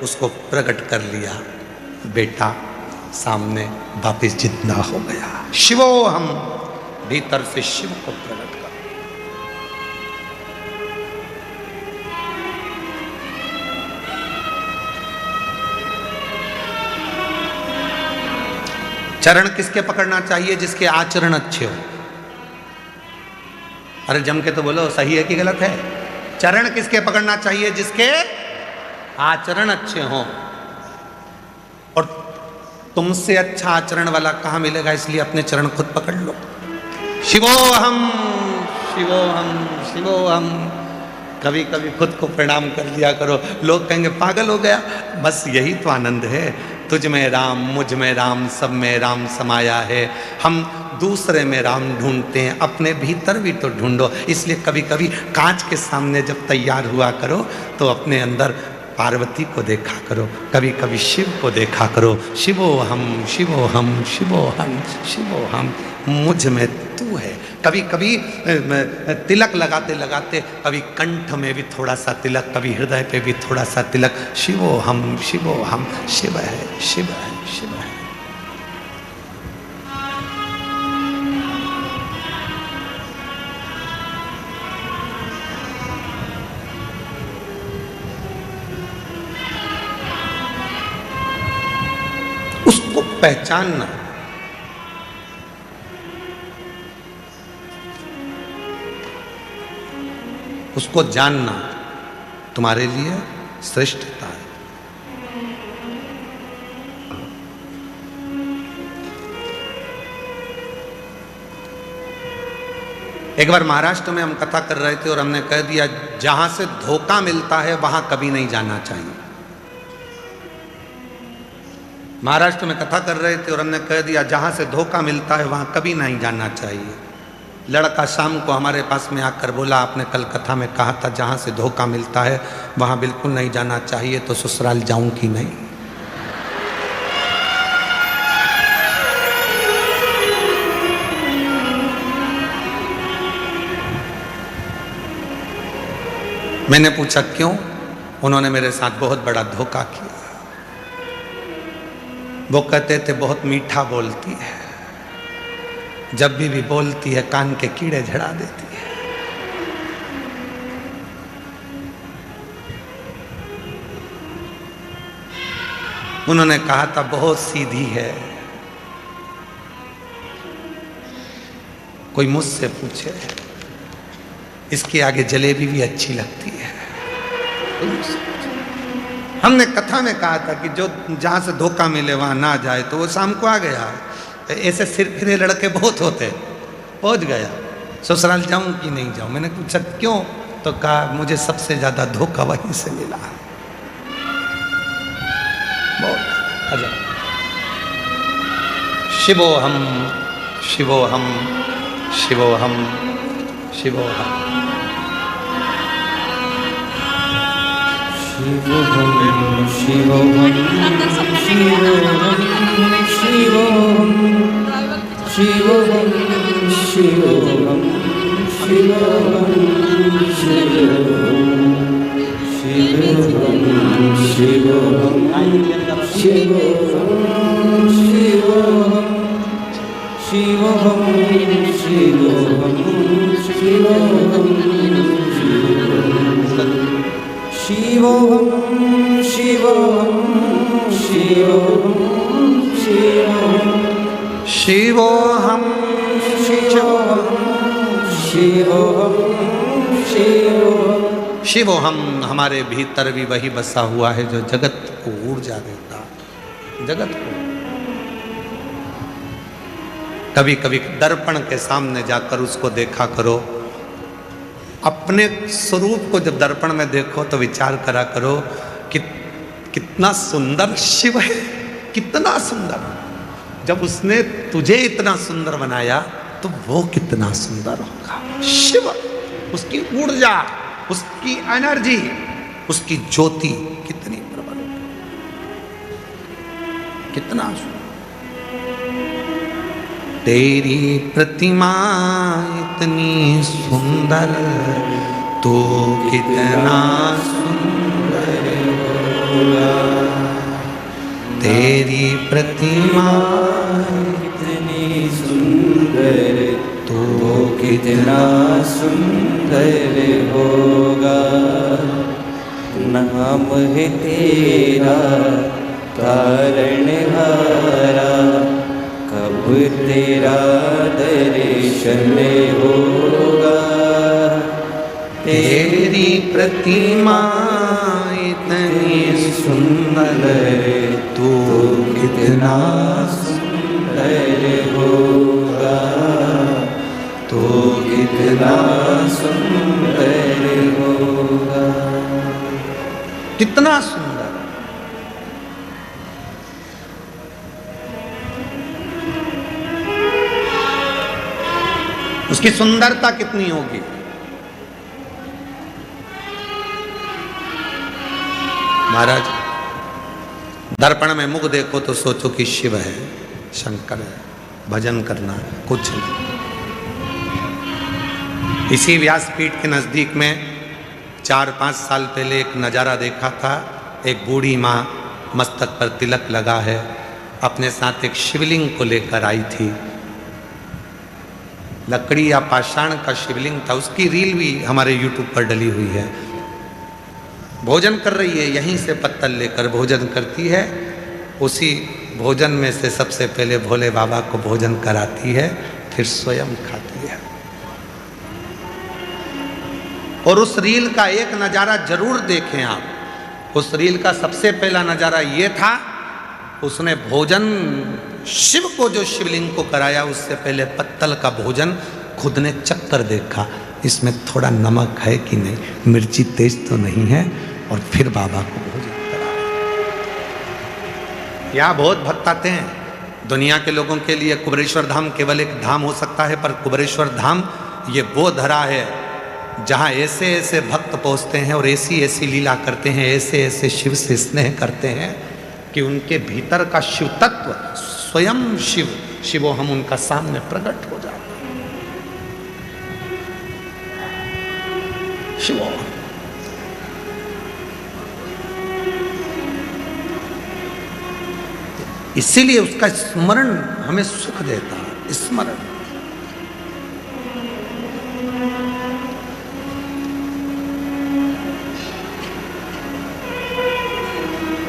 उसको प्रकट कर लिया। बेटा सामने वापिस जिंदा हो गया। शिवोहम, भीतर से शिव को प्रकट कर। चरण किसके पकड़ना चाहिए? जिसके आचरण अच्छे हो। अरे जम के तो बोलो, सही है कि गलत है? चरण किसके पकड़ना चाहिए? जिसके आचरण अच्छे हों। और तुमसे अच्छा आचरण वाला कहां मिलेगा, इसलिए अपने चरण खुद पकड़ लो। शिवोहम, शिवोहम, शिवोहम। कभी कभी खुद को प्रणाम कर लिया करो। लोग कहेंगे पागल हो गया, बस यही तो आनंद है। तुझ में राम, मुझ में राम, सब में राम समाया है। हम दूसरे में राम ढूंढते हैं, अपने भीतर भी तो ढूंढो। इसलिए कभी कभी कांच के सामने जब तैयार हुआ करो तो अपने अंदर पार्वती को देखा करो, कभी कभी शिव को देखा करो। शिवोहम, शिवोहम, शिवोहम, शिवोहम। मुझ में तू है। कभी कभी तिलक लगाते लगाते कभी कंठ में भी थोड़ा सा तिलक, कभी हृदय पे भी थोड़ा सा तिलक। शिवोहम, शिवोहम। शिव है, शिव है, शिव है। उसको पहचानना, उसको जानना तुम्हारे लिए श्रेष्ठता है। एक बार महाराष्ट्र में हम कथा कर रहे थे और हमने कह दिया जहां से धोखा मिलता है वहां कभी नहीं जाना चाहिए। महाराष्ट्र में कथा कर रहे थे और हमने कह दिया जहां से धोखा मिलता है वहां कभी नहीं जाना चाहिए। लड़का शाम को हमारे पास में आकर बोला आपने कल कथा में कहा था जहां से धोखा मिलता है वहां बिल्कुल नहीं जाना चाहिए, तो ससुराल जाऊं कि नहीं। मैंने पूछा क्यों? उन्होंने मेरे साथ बहुत बड़ा धोखा किया। वो कहते थे बहुत मीठा बोलती है, जब भी बोलती है कान के कीड़े झड़ा देती है। उन्होंने कहा था बहुत सीधी है। कोई मुझसे पूछे इसके आगे जलेबी भी अच्छी लगती है। हमने कथा में कहा था कि जो जहां से धोखा मिले वहां ना जाए, तो वो शाम को आ गया। ऐसे सिर फिरे लड़के बहुत होते, पहुंच गया ससुराल जाऊं कि नहीं जाऊं। मैंने पूछा क्यों? तो कहा मुझे सबसे ज्यादा धोखा वहीं से मिला। शिवोहम शिवोहम शिवोहम शिवोहम शिवोहम शिवोहम शिवोहम शिवोहम शिवोहम शिवोहम शिवोहम शिवोहम शिवोहम शिवोहम शिवोहम शिवोहम शिवोहम हमारे भीतर भी वही बसा हुआ है जो जगत को ऊर्जा देता है। जगत को कभी कभी दर्पण के सामने जाकर उसको देखा करो। अपने स्वरूप को जब दर्पण में देखो तो विचार करा करो कि कितना सुंदर शिव है, कितना सुंदर। जब उसने तुझे इतना सुंदर बनाया तो वो कितना सुंदर होगा। शिव, उसकी ऊर्जा, उसकी एनर्जी, उसकी ज्योति कितनी प्रबल होगी, कितना सुंदर। तेरी प्रतिमा इतनी सुंदर, तू कितना सुंदर होगा। तेरी प्रतिमा इतनी सुंदर, तू कितना सुंदर होगा। नाम है तेरा तारणहारा, कब तेरा दर्शन होगा। तेरी प्रतिमा इतनी सुंदर, तू कितना सुंदर होगा। तो कितना सुंदर होगा। कितना सुंदर। उसकी सुंदरता कितनी होगी। महाराज, दर्पण में मुख देखो तो सोचो कि शिव है, शंकर है, भजन करना है, कुछ नहीं। इसी व्यासपीठ के नजदीक में 4-5 साल पहले एक नज़ारा देखा था। एक बूढ़ी माँ मस्तक पर तिलक लगा है, अपने साथ एक शिवलिंग को लेकर आई थी। लकड़ी या पाषाण का शिवलिंग था। उसकी रील भी हमारे YouTube पर डली हुई है। भोजन कर रही है, यहीं से पत्तल लेकर भोजन करती है। उसी भोजन में से सबसे पहले भोले बाबा को भोजन कराती है, फिर स्वयं खाती है। और उस रील का एक नज़ारा जरूर देखें आप। उस रील का सबसे पहला नज़ारा ये था, उसने भोजन शिव को जो शिवलिंग को कराया, उससे पहले पत्तल का भोजन खुद ने चक्कर देखा, इसमें थोड़ा नमक है कि नहीं, मिर्ची तेज तो नहीं है, और फिर बाबा को भोजन कराया। यहाँ बहुत भक्त आते हैं। दुनिया के लोगों के लिए कुबेरेश्वर धाम केवल एक धाम हो सकता है, पर कुबेरेश्वर धाम ये वो धरा है जहाँ ऐसे ऐसे भक्त पहुँचते हैं और ऐसी ऐसी लीला करते हैं, ऐसे ऐसे शिव से स्नेह करते हैं कि उनके भीतर का शिव तत्व स्वयं शिवो हम उनका सामने प्रकट हो जाते हैं। शिवो इसीलिए उसका स्मरण हमें सुख देता है। स्मरण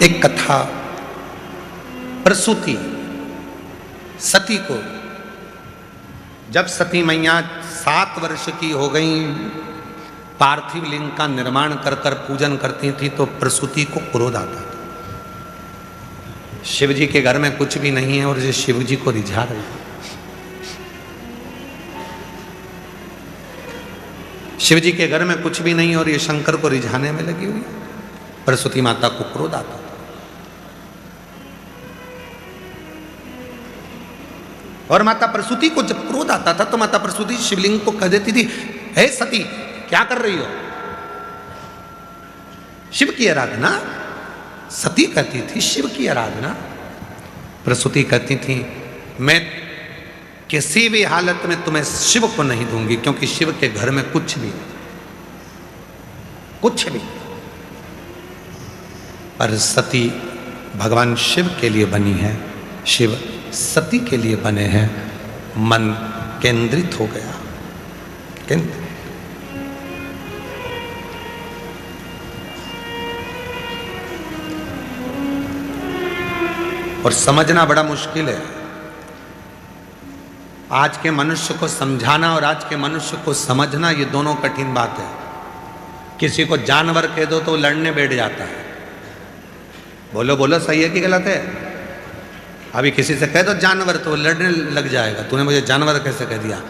एक कथा, प्रसूति सती को जब सती मैया 7 वर्ष की हो गई, पार्थिव लिंग का निर्माण कर कर पूजन करती थी, तो प्रसूति को क्रोध आता था। शिव जी के घर में कुछ भी नहीं है और ये शिव जी को रिझा रही है। शिव जी के घर में कुछ भी नहीं और ये शंकर को रिझाने में लगी हुई। प्रसूति माता को क्रोध आता था। और माता प्रसूति को जब क्रोध आता था तो माता प्रसूति शिवलिंग को कह देती थी, हे सती क्या कर रही हो? शिव की आराधना। सती कहती थी शिव की आराधना। प्रसूति कहती थी मैं किसी भी हालत में तुम्हें शिव को नहीं दूंगी, क्योंकि शिव के घर में कुछ भी। पर सती भगवान शिव के लिए बनी है, शिव सती के लिए बने हैं। मन केंद्रित हो गया। और समझना बड़ा मुश्किल है। आज के मनुष्य को समझाना और आज के मनुष्य को समझना, ये दोनों कठिन बात है। किसी को जानवर कह दो तो लड़ने बैठ जाता है। बोलो बोलो सही है कि गलत है? अभी किसी से कह दो जानवर तो लड़ने लग जाएगा, तूने मुझे जानवर कैसे कह दिया।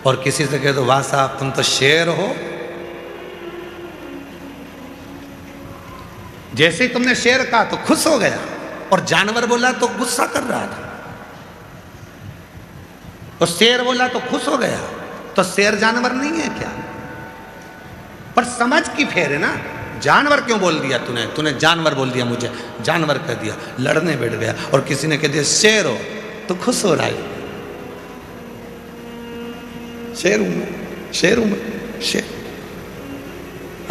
और किसी से कह दो वाह साहब तुम तो शेर हो, जैसे ही तुमने शेर कहा तो खुश हो गया, और जानवर बोला तो गुस्सा कर रहा था। और शेर बोला तो खुश हो गया। तो शेर जानवर नहीं है क्या? पर समझ की फेर है ना। जानवर क्यों बोल दिया तूने जानवर बोल दिया, मुझे जानवर कह दिया, लड़ने बैठ गया। और किसी ने कह दिया शेर हो तो खुश हो रहा है। शेर हूं मैं, शेर हूं मैं, शेर।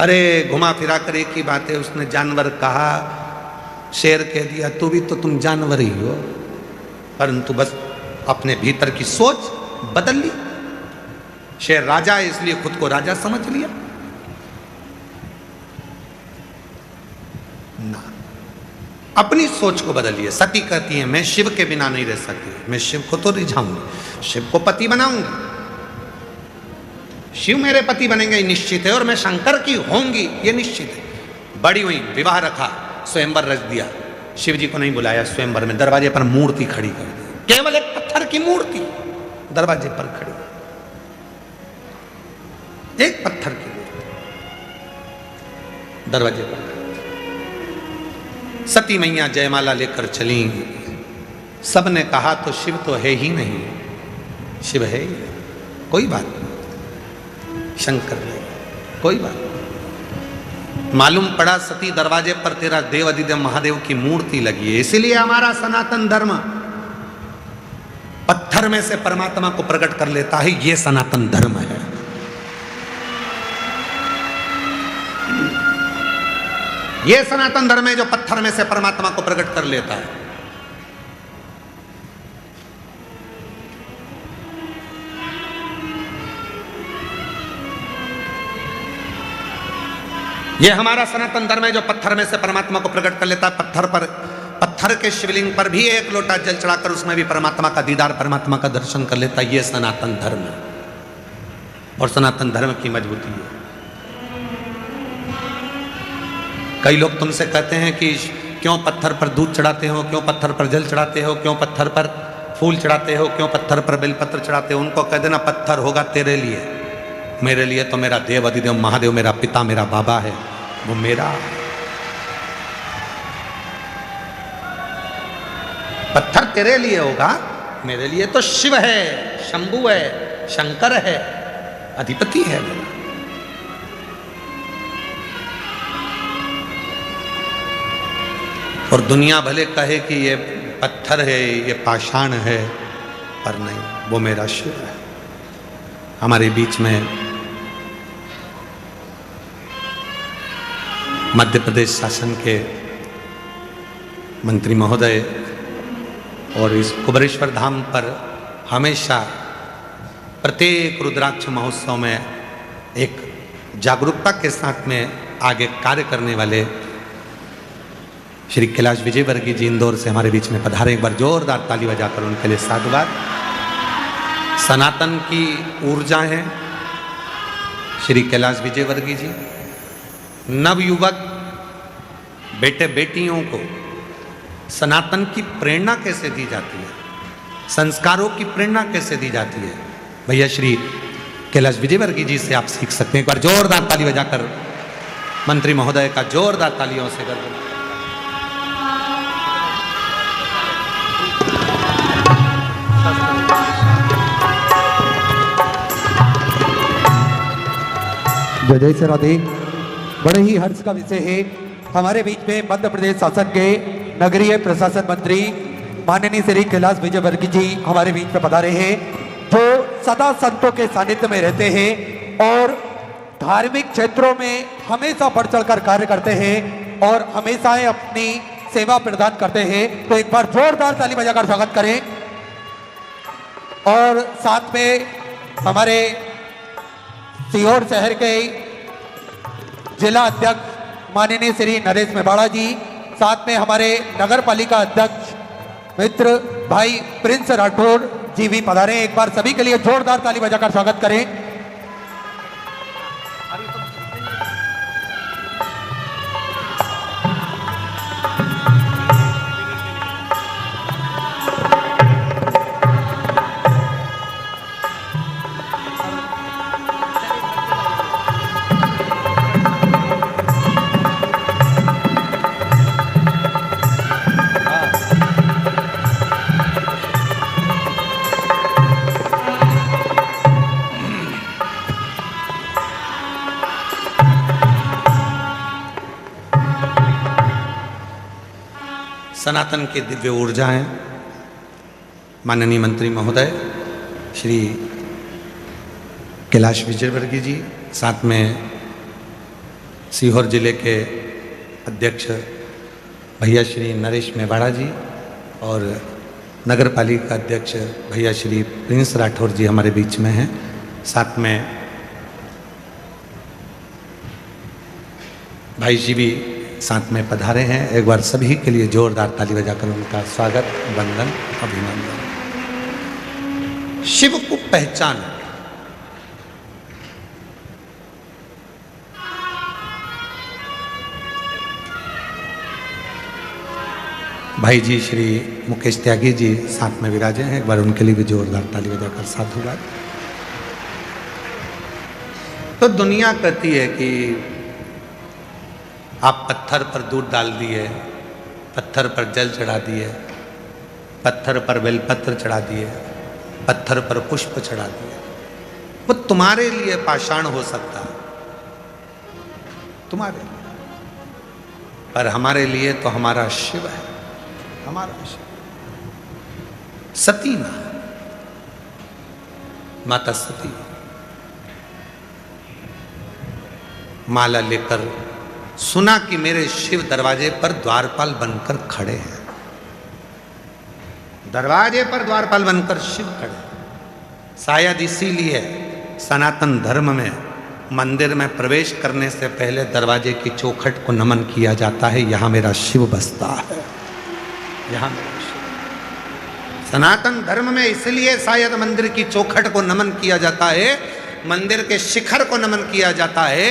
अरे घुमा फिरा कर एक ही बात है, उसने जानवर कहा, शेर कह दिया, तू भी तो तुम जानवर ही हो। परंतु बस अपने भीतर की सोच बदल ली। शेर राजा है इसलिए खुद को राजा समझ लिया ना। अपनी सोच को बदलिए। सती कहती है मैं शिव के बिना नहीं रह सकती, मैं शिव को तो रिझाऊंगी, शिव को पति बनाऊंगी। शिव मेरे पति बनेंगे ये निश्चित है, और मैं शंकर की होंगी ये निश्चित है। बड़ी हुई, विवाह रखा, स्वयंवर रच दिया। शिव जी को नहीं बुलाया स्वयंवर में, दरवाजे पर मूर्ति खड़ी कर दी। केवल एक पत्थर की मूर्ति दरवाजे पर खड़ी, एक पत्थर की मूर्ति दरवाजे पर खड़ी। सती मैया जयमाला लेकर चली। सबने कहा तो शिव तो है ही नहीं, शिव है ही नहीं, कोई बात नहीं, शंकर नहीं, कोई बात नहीं। मालूम पड़ा सती दरवाजे पर तेरा देव अधिदेव महादेव की मूर्ति लगी है। इसीलिए हमारा सनातन धर्म पत्थर में से परमात्मा को प्रकट कर लेता है, ये सनातन धर्म है। ये सनातन धर्म है जो पत्थर में से परमात्मा को प्रकट कर लेता है। ये हमारा सनातन धर्म है जो पत्थर में से परमात्मा को प्रकट कर लेता है। पत्थर के शिवलिंग पर भी एक लोटा जल चढ़ाकर उसमें भी परमात्मा का दीदार, परमात्मा का दर्शन कर लेता है। ये सनातन धर्म है और सनातन धर्म की मजबूती है। कई लोग तुमसे कहते हैं कि क्यों पत्थर पर दूध चढ़ाते हो, क्यों पत्थर पर जल चढ़ाते हो, क्यों पत्थर पर फूल चढ़ाते हो, क्यों पत्थर पर बेलपत्र चढ़ाते हो, उनको कह देना पत्थर होगा तेरे लिए, मेरे लिए तो मेरा देव अधिदेव महादेव मेरा पिता मेरा बाबा है, वो मेरा। पत्थर तेरे लिए होगा, मेरे लिए तो शिव है, शंभु है, शंकर है, अधिपति है मेरा। और दुनिया भले कहे कि ये पत्थर है, ये पाषाण है, पर नहीं, वो मेरा शिव है। हमारे बीच में मध्य प्रदेश शासन के मंत्री महोदय और इस कुबेरेश्वर धाम पर हमेशा प्रत्येक रुद्राक्ष महोत्सव में एक जागरूकता के साथ में आगे कार्य करने वाले श्री कैलाश विजयवर्गीय जी इंदौर से हमारे बीच में पधारे। एक बार जोरदार ताली बजाकर उनके लिए साधुवाद। सनातन की ऊर्जा है श्री कैलाश विजयवर्गीय जी। नवयुवक बेटे बेटियों को सनातन की प्रेरणा कैसे दी जाती है, संस्कारों की प्रेरणा कैसे दी जाती है, भैया श्री कैलाश विजयवर्गीय जी से आप सीख सकते हैं। एक बार जोरदार ताली बजाकर मंत्री महोदय का जोरदार तालियों से कर दो। जय जय श्री राधे। बड़े ही हर्ष का विषय है, हमारे बीच में मध्य प्रदेश शासन के नगरीय प्रशासन मंत्री माननीय श्री कैलाश विजयवर्गीय जी हमारे बीच में पधारे हैं, जो सदा संतों के सानिध्य में रहते हैं और धार्मिक क्षेत्रों में हमेशा बढ़ चढ़कर कार्य करते हैं और हमेशा अपनी सेवा प्रदान करते हैं। तो एक बार जोरदार ताली बजाकर स्वागत करें। और साथ में हमारे सीहोर शहर के जिला अध्यक्ष माननीय श्री नरेश मेवाड़ा जी, साथ में हमारे नगर पालिका अध्यक्ष मित्र भाई प्रिंस राठौर जी भी पधारे। एक बार सभी के लिए जोरदार ताली बजाकर स्वागत करें। सनातन की दिव्य ऊर्जाएं माननीय मंत्री महोदय श्री कैलाश विजयवर्गीय जी, साथ में सीहोर जिले के अध्यक्ष भैया श्री नरेश मेवाड़ा जी और नगर पालिका अध्यक्ष भैया श्री प्रिंस राठौर जी हमारे बीच में हैं। साथ में भाई जी भी साथ में पधारे हैं। एक बार सभी के लिए जोरदार ताली बजाकर उनका स्वागत, वंदन, अभिनंदन। शिव को पहचान, भाई जी श्री मुकेश त्यागी जी साथ में विराजे हैं। एक बार उनके लिए भी जोरदार ताली बजाकर साधुवाद। तो दुनिया कहती है कि आप पत्थर पर दूध डाल दिए, पत्थर पर जल चढ़ा दिए, पत्थर पर बेलपत्र चढ़ा दिए, पत्थर पर पुष्प चढ़ा दिए, वो तुम्हारे लिए पाषाण हो सकता है, तुम्हारे लिए, पर हमारे लिए तो हमारा शिव है, हमारा शिव। सती मां, माता सती माला लेकर सुना कि मेरे शिव दरवाजे पर द्वारपाल बनकर खड़े हैं। दरवाजे पर द्वारपाल बनकर शिव खड़े। शायद इसीलिए सनातन धर्म में मंदिर में प्रवेश करने से पहले दरवाजे की चौखट को नमन किया जाता है। यहां मेरा शिव बसता है, यहां मेरा शिव। सनातन धर्म में इसलिए शायद मंदिर की चौखट को नमन किया जाता है, मंदिर के शिखर को नमन किया जाता है,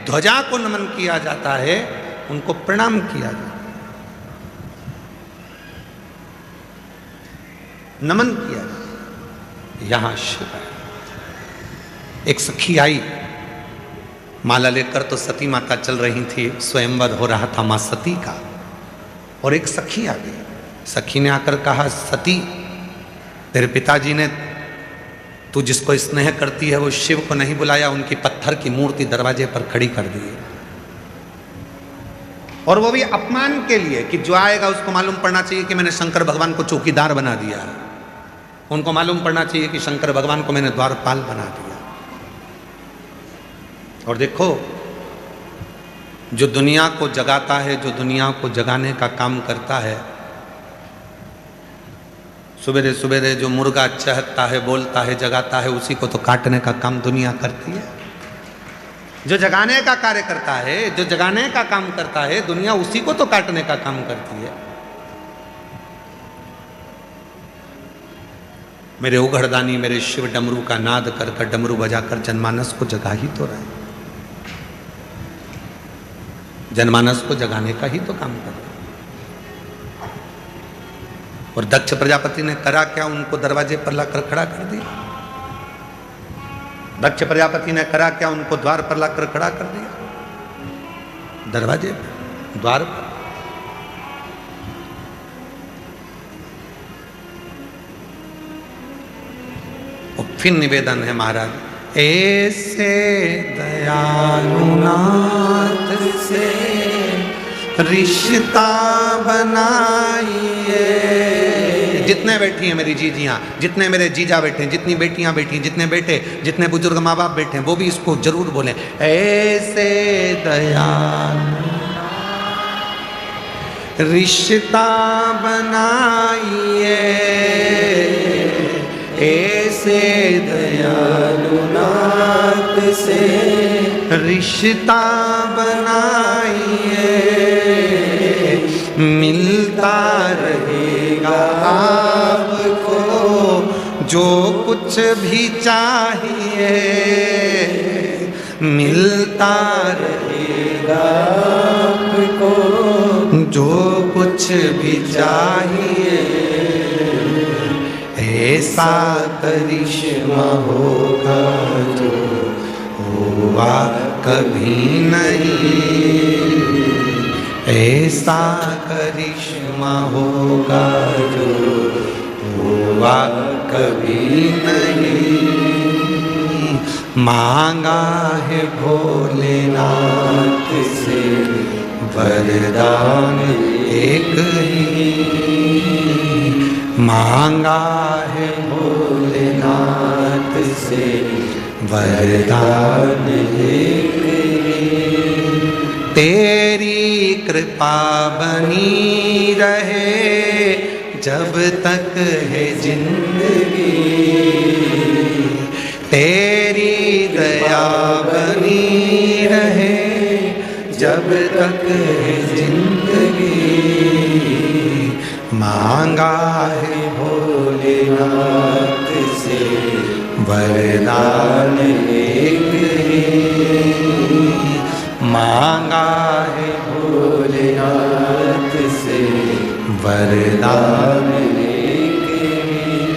ध्वजा को नमन किया जाता है, उनको प्रणाम किया जाता है। नमन किया जाए। यहां शिव है। एक सखी आई माला लेकर, तो सती माता चल रही थी, स्वयंवर हो रहा था मां सती का, और एक सखी आ गई। सखी ने आकर कहा, सती तेरे पिताजी ने तू जिसको स्नेह करती है वो शिव को नहीं बुलाया, उनकी पत्थर की मूर्ति दरवाजे पर खड़ी कर दी, और वो भी अपमान के लिए कि जो आएगा उसको मालूम पड़ना चाहिए कि मैंने शंकर भगवान को चौकीदार बना दिया है। उनको मालूम पड़ना चाहिए कि शंकर भगवान को मैंने द्वारपाल बना दिया। और देखो, जो दुनिया को जगाता है, जो दुनिया को जगाने का काम करता है, सुबेरे सुबेरे जो मुर्गा चहकता है, बोलता है, जगाता है, उसी को तो काटने का काम दुनिया करती है। जो जगाने का कार्य करता है, जो जगाने का काम करता है, दुनिया उसी को तो काटने का काम करती है। मेरे उघड़दानी मेरे शिव डमरू का नाद कर कर, डमरू बजाकर जनमानस को जगा ही तो रहे, जनमानस को जगाने का ही तो काम कर रहे। और दक्ष प्रजापति ने करा क्या? उनको दरवाजे पर लाकर खड़ा कर दिया। दक्ष प्रजापति ने करा क्या? उनको द्वार पर लाकर खड़ा कर दिया, दरवाजे पर, द्वार पर। और फिर निवेदन है महाराज, ऐसे दयालुनाथ से रिश्ता बनाइए। जितने बैठी हैं मेरी जीजियां, जितने मेरे जीजा बैठे, जितनी बेटियां बैठी, जितने बेटे, जितने बुजुर्ग माँ बाप बैठे, वो भी इसको जरूर बोलें, ऐसे दयालु रिश्ता बनाइए, ऐसे दयालुनाथ से रिश्ता बनाइए, मिलता रहेगा आपको जो कुछ भी चाहिए, मिलता रहेगा आपको जो कुछ भी चाहिए, ऐसा करिश्मा होगा जो हुआ कभी नहीं, ऐसा करिश्मा होगा जो हुआ कभी नहीं। मांगा है भोलेनाथ से वरदान एक ही, मांगा है भोलेनाथ से वरदान एक ही। तेरी कृपा बनी रहे जब तक है जिंदगी, तेरी दया बनी रहे जब तक है जिंदगी, मांगा है भोलेनाथ से वरदान एक ही, मांगा है भोलेनाथ से वरदान एक ही।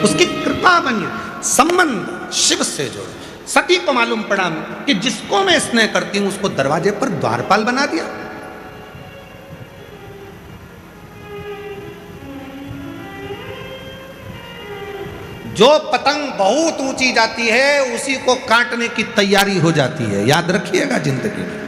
उसकी कृपा बनी, संबंध शिव से जोड़े। सती को मालूम पड़ा कि जिसको मैं स्नेह करती हूं उसको दरवाजे पर द्वारपाल बना दिया। जो पतंग बहुत ऊंची जाती है उसी को काटने की तैयारी हो जाती है, याद रखिएगा जिंदगी में।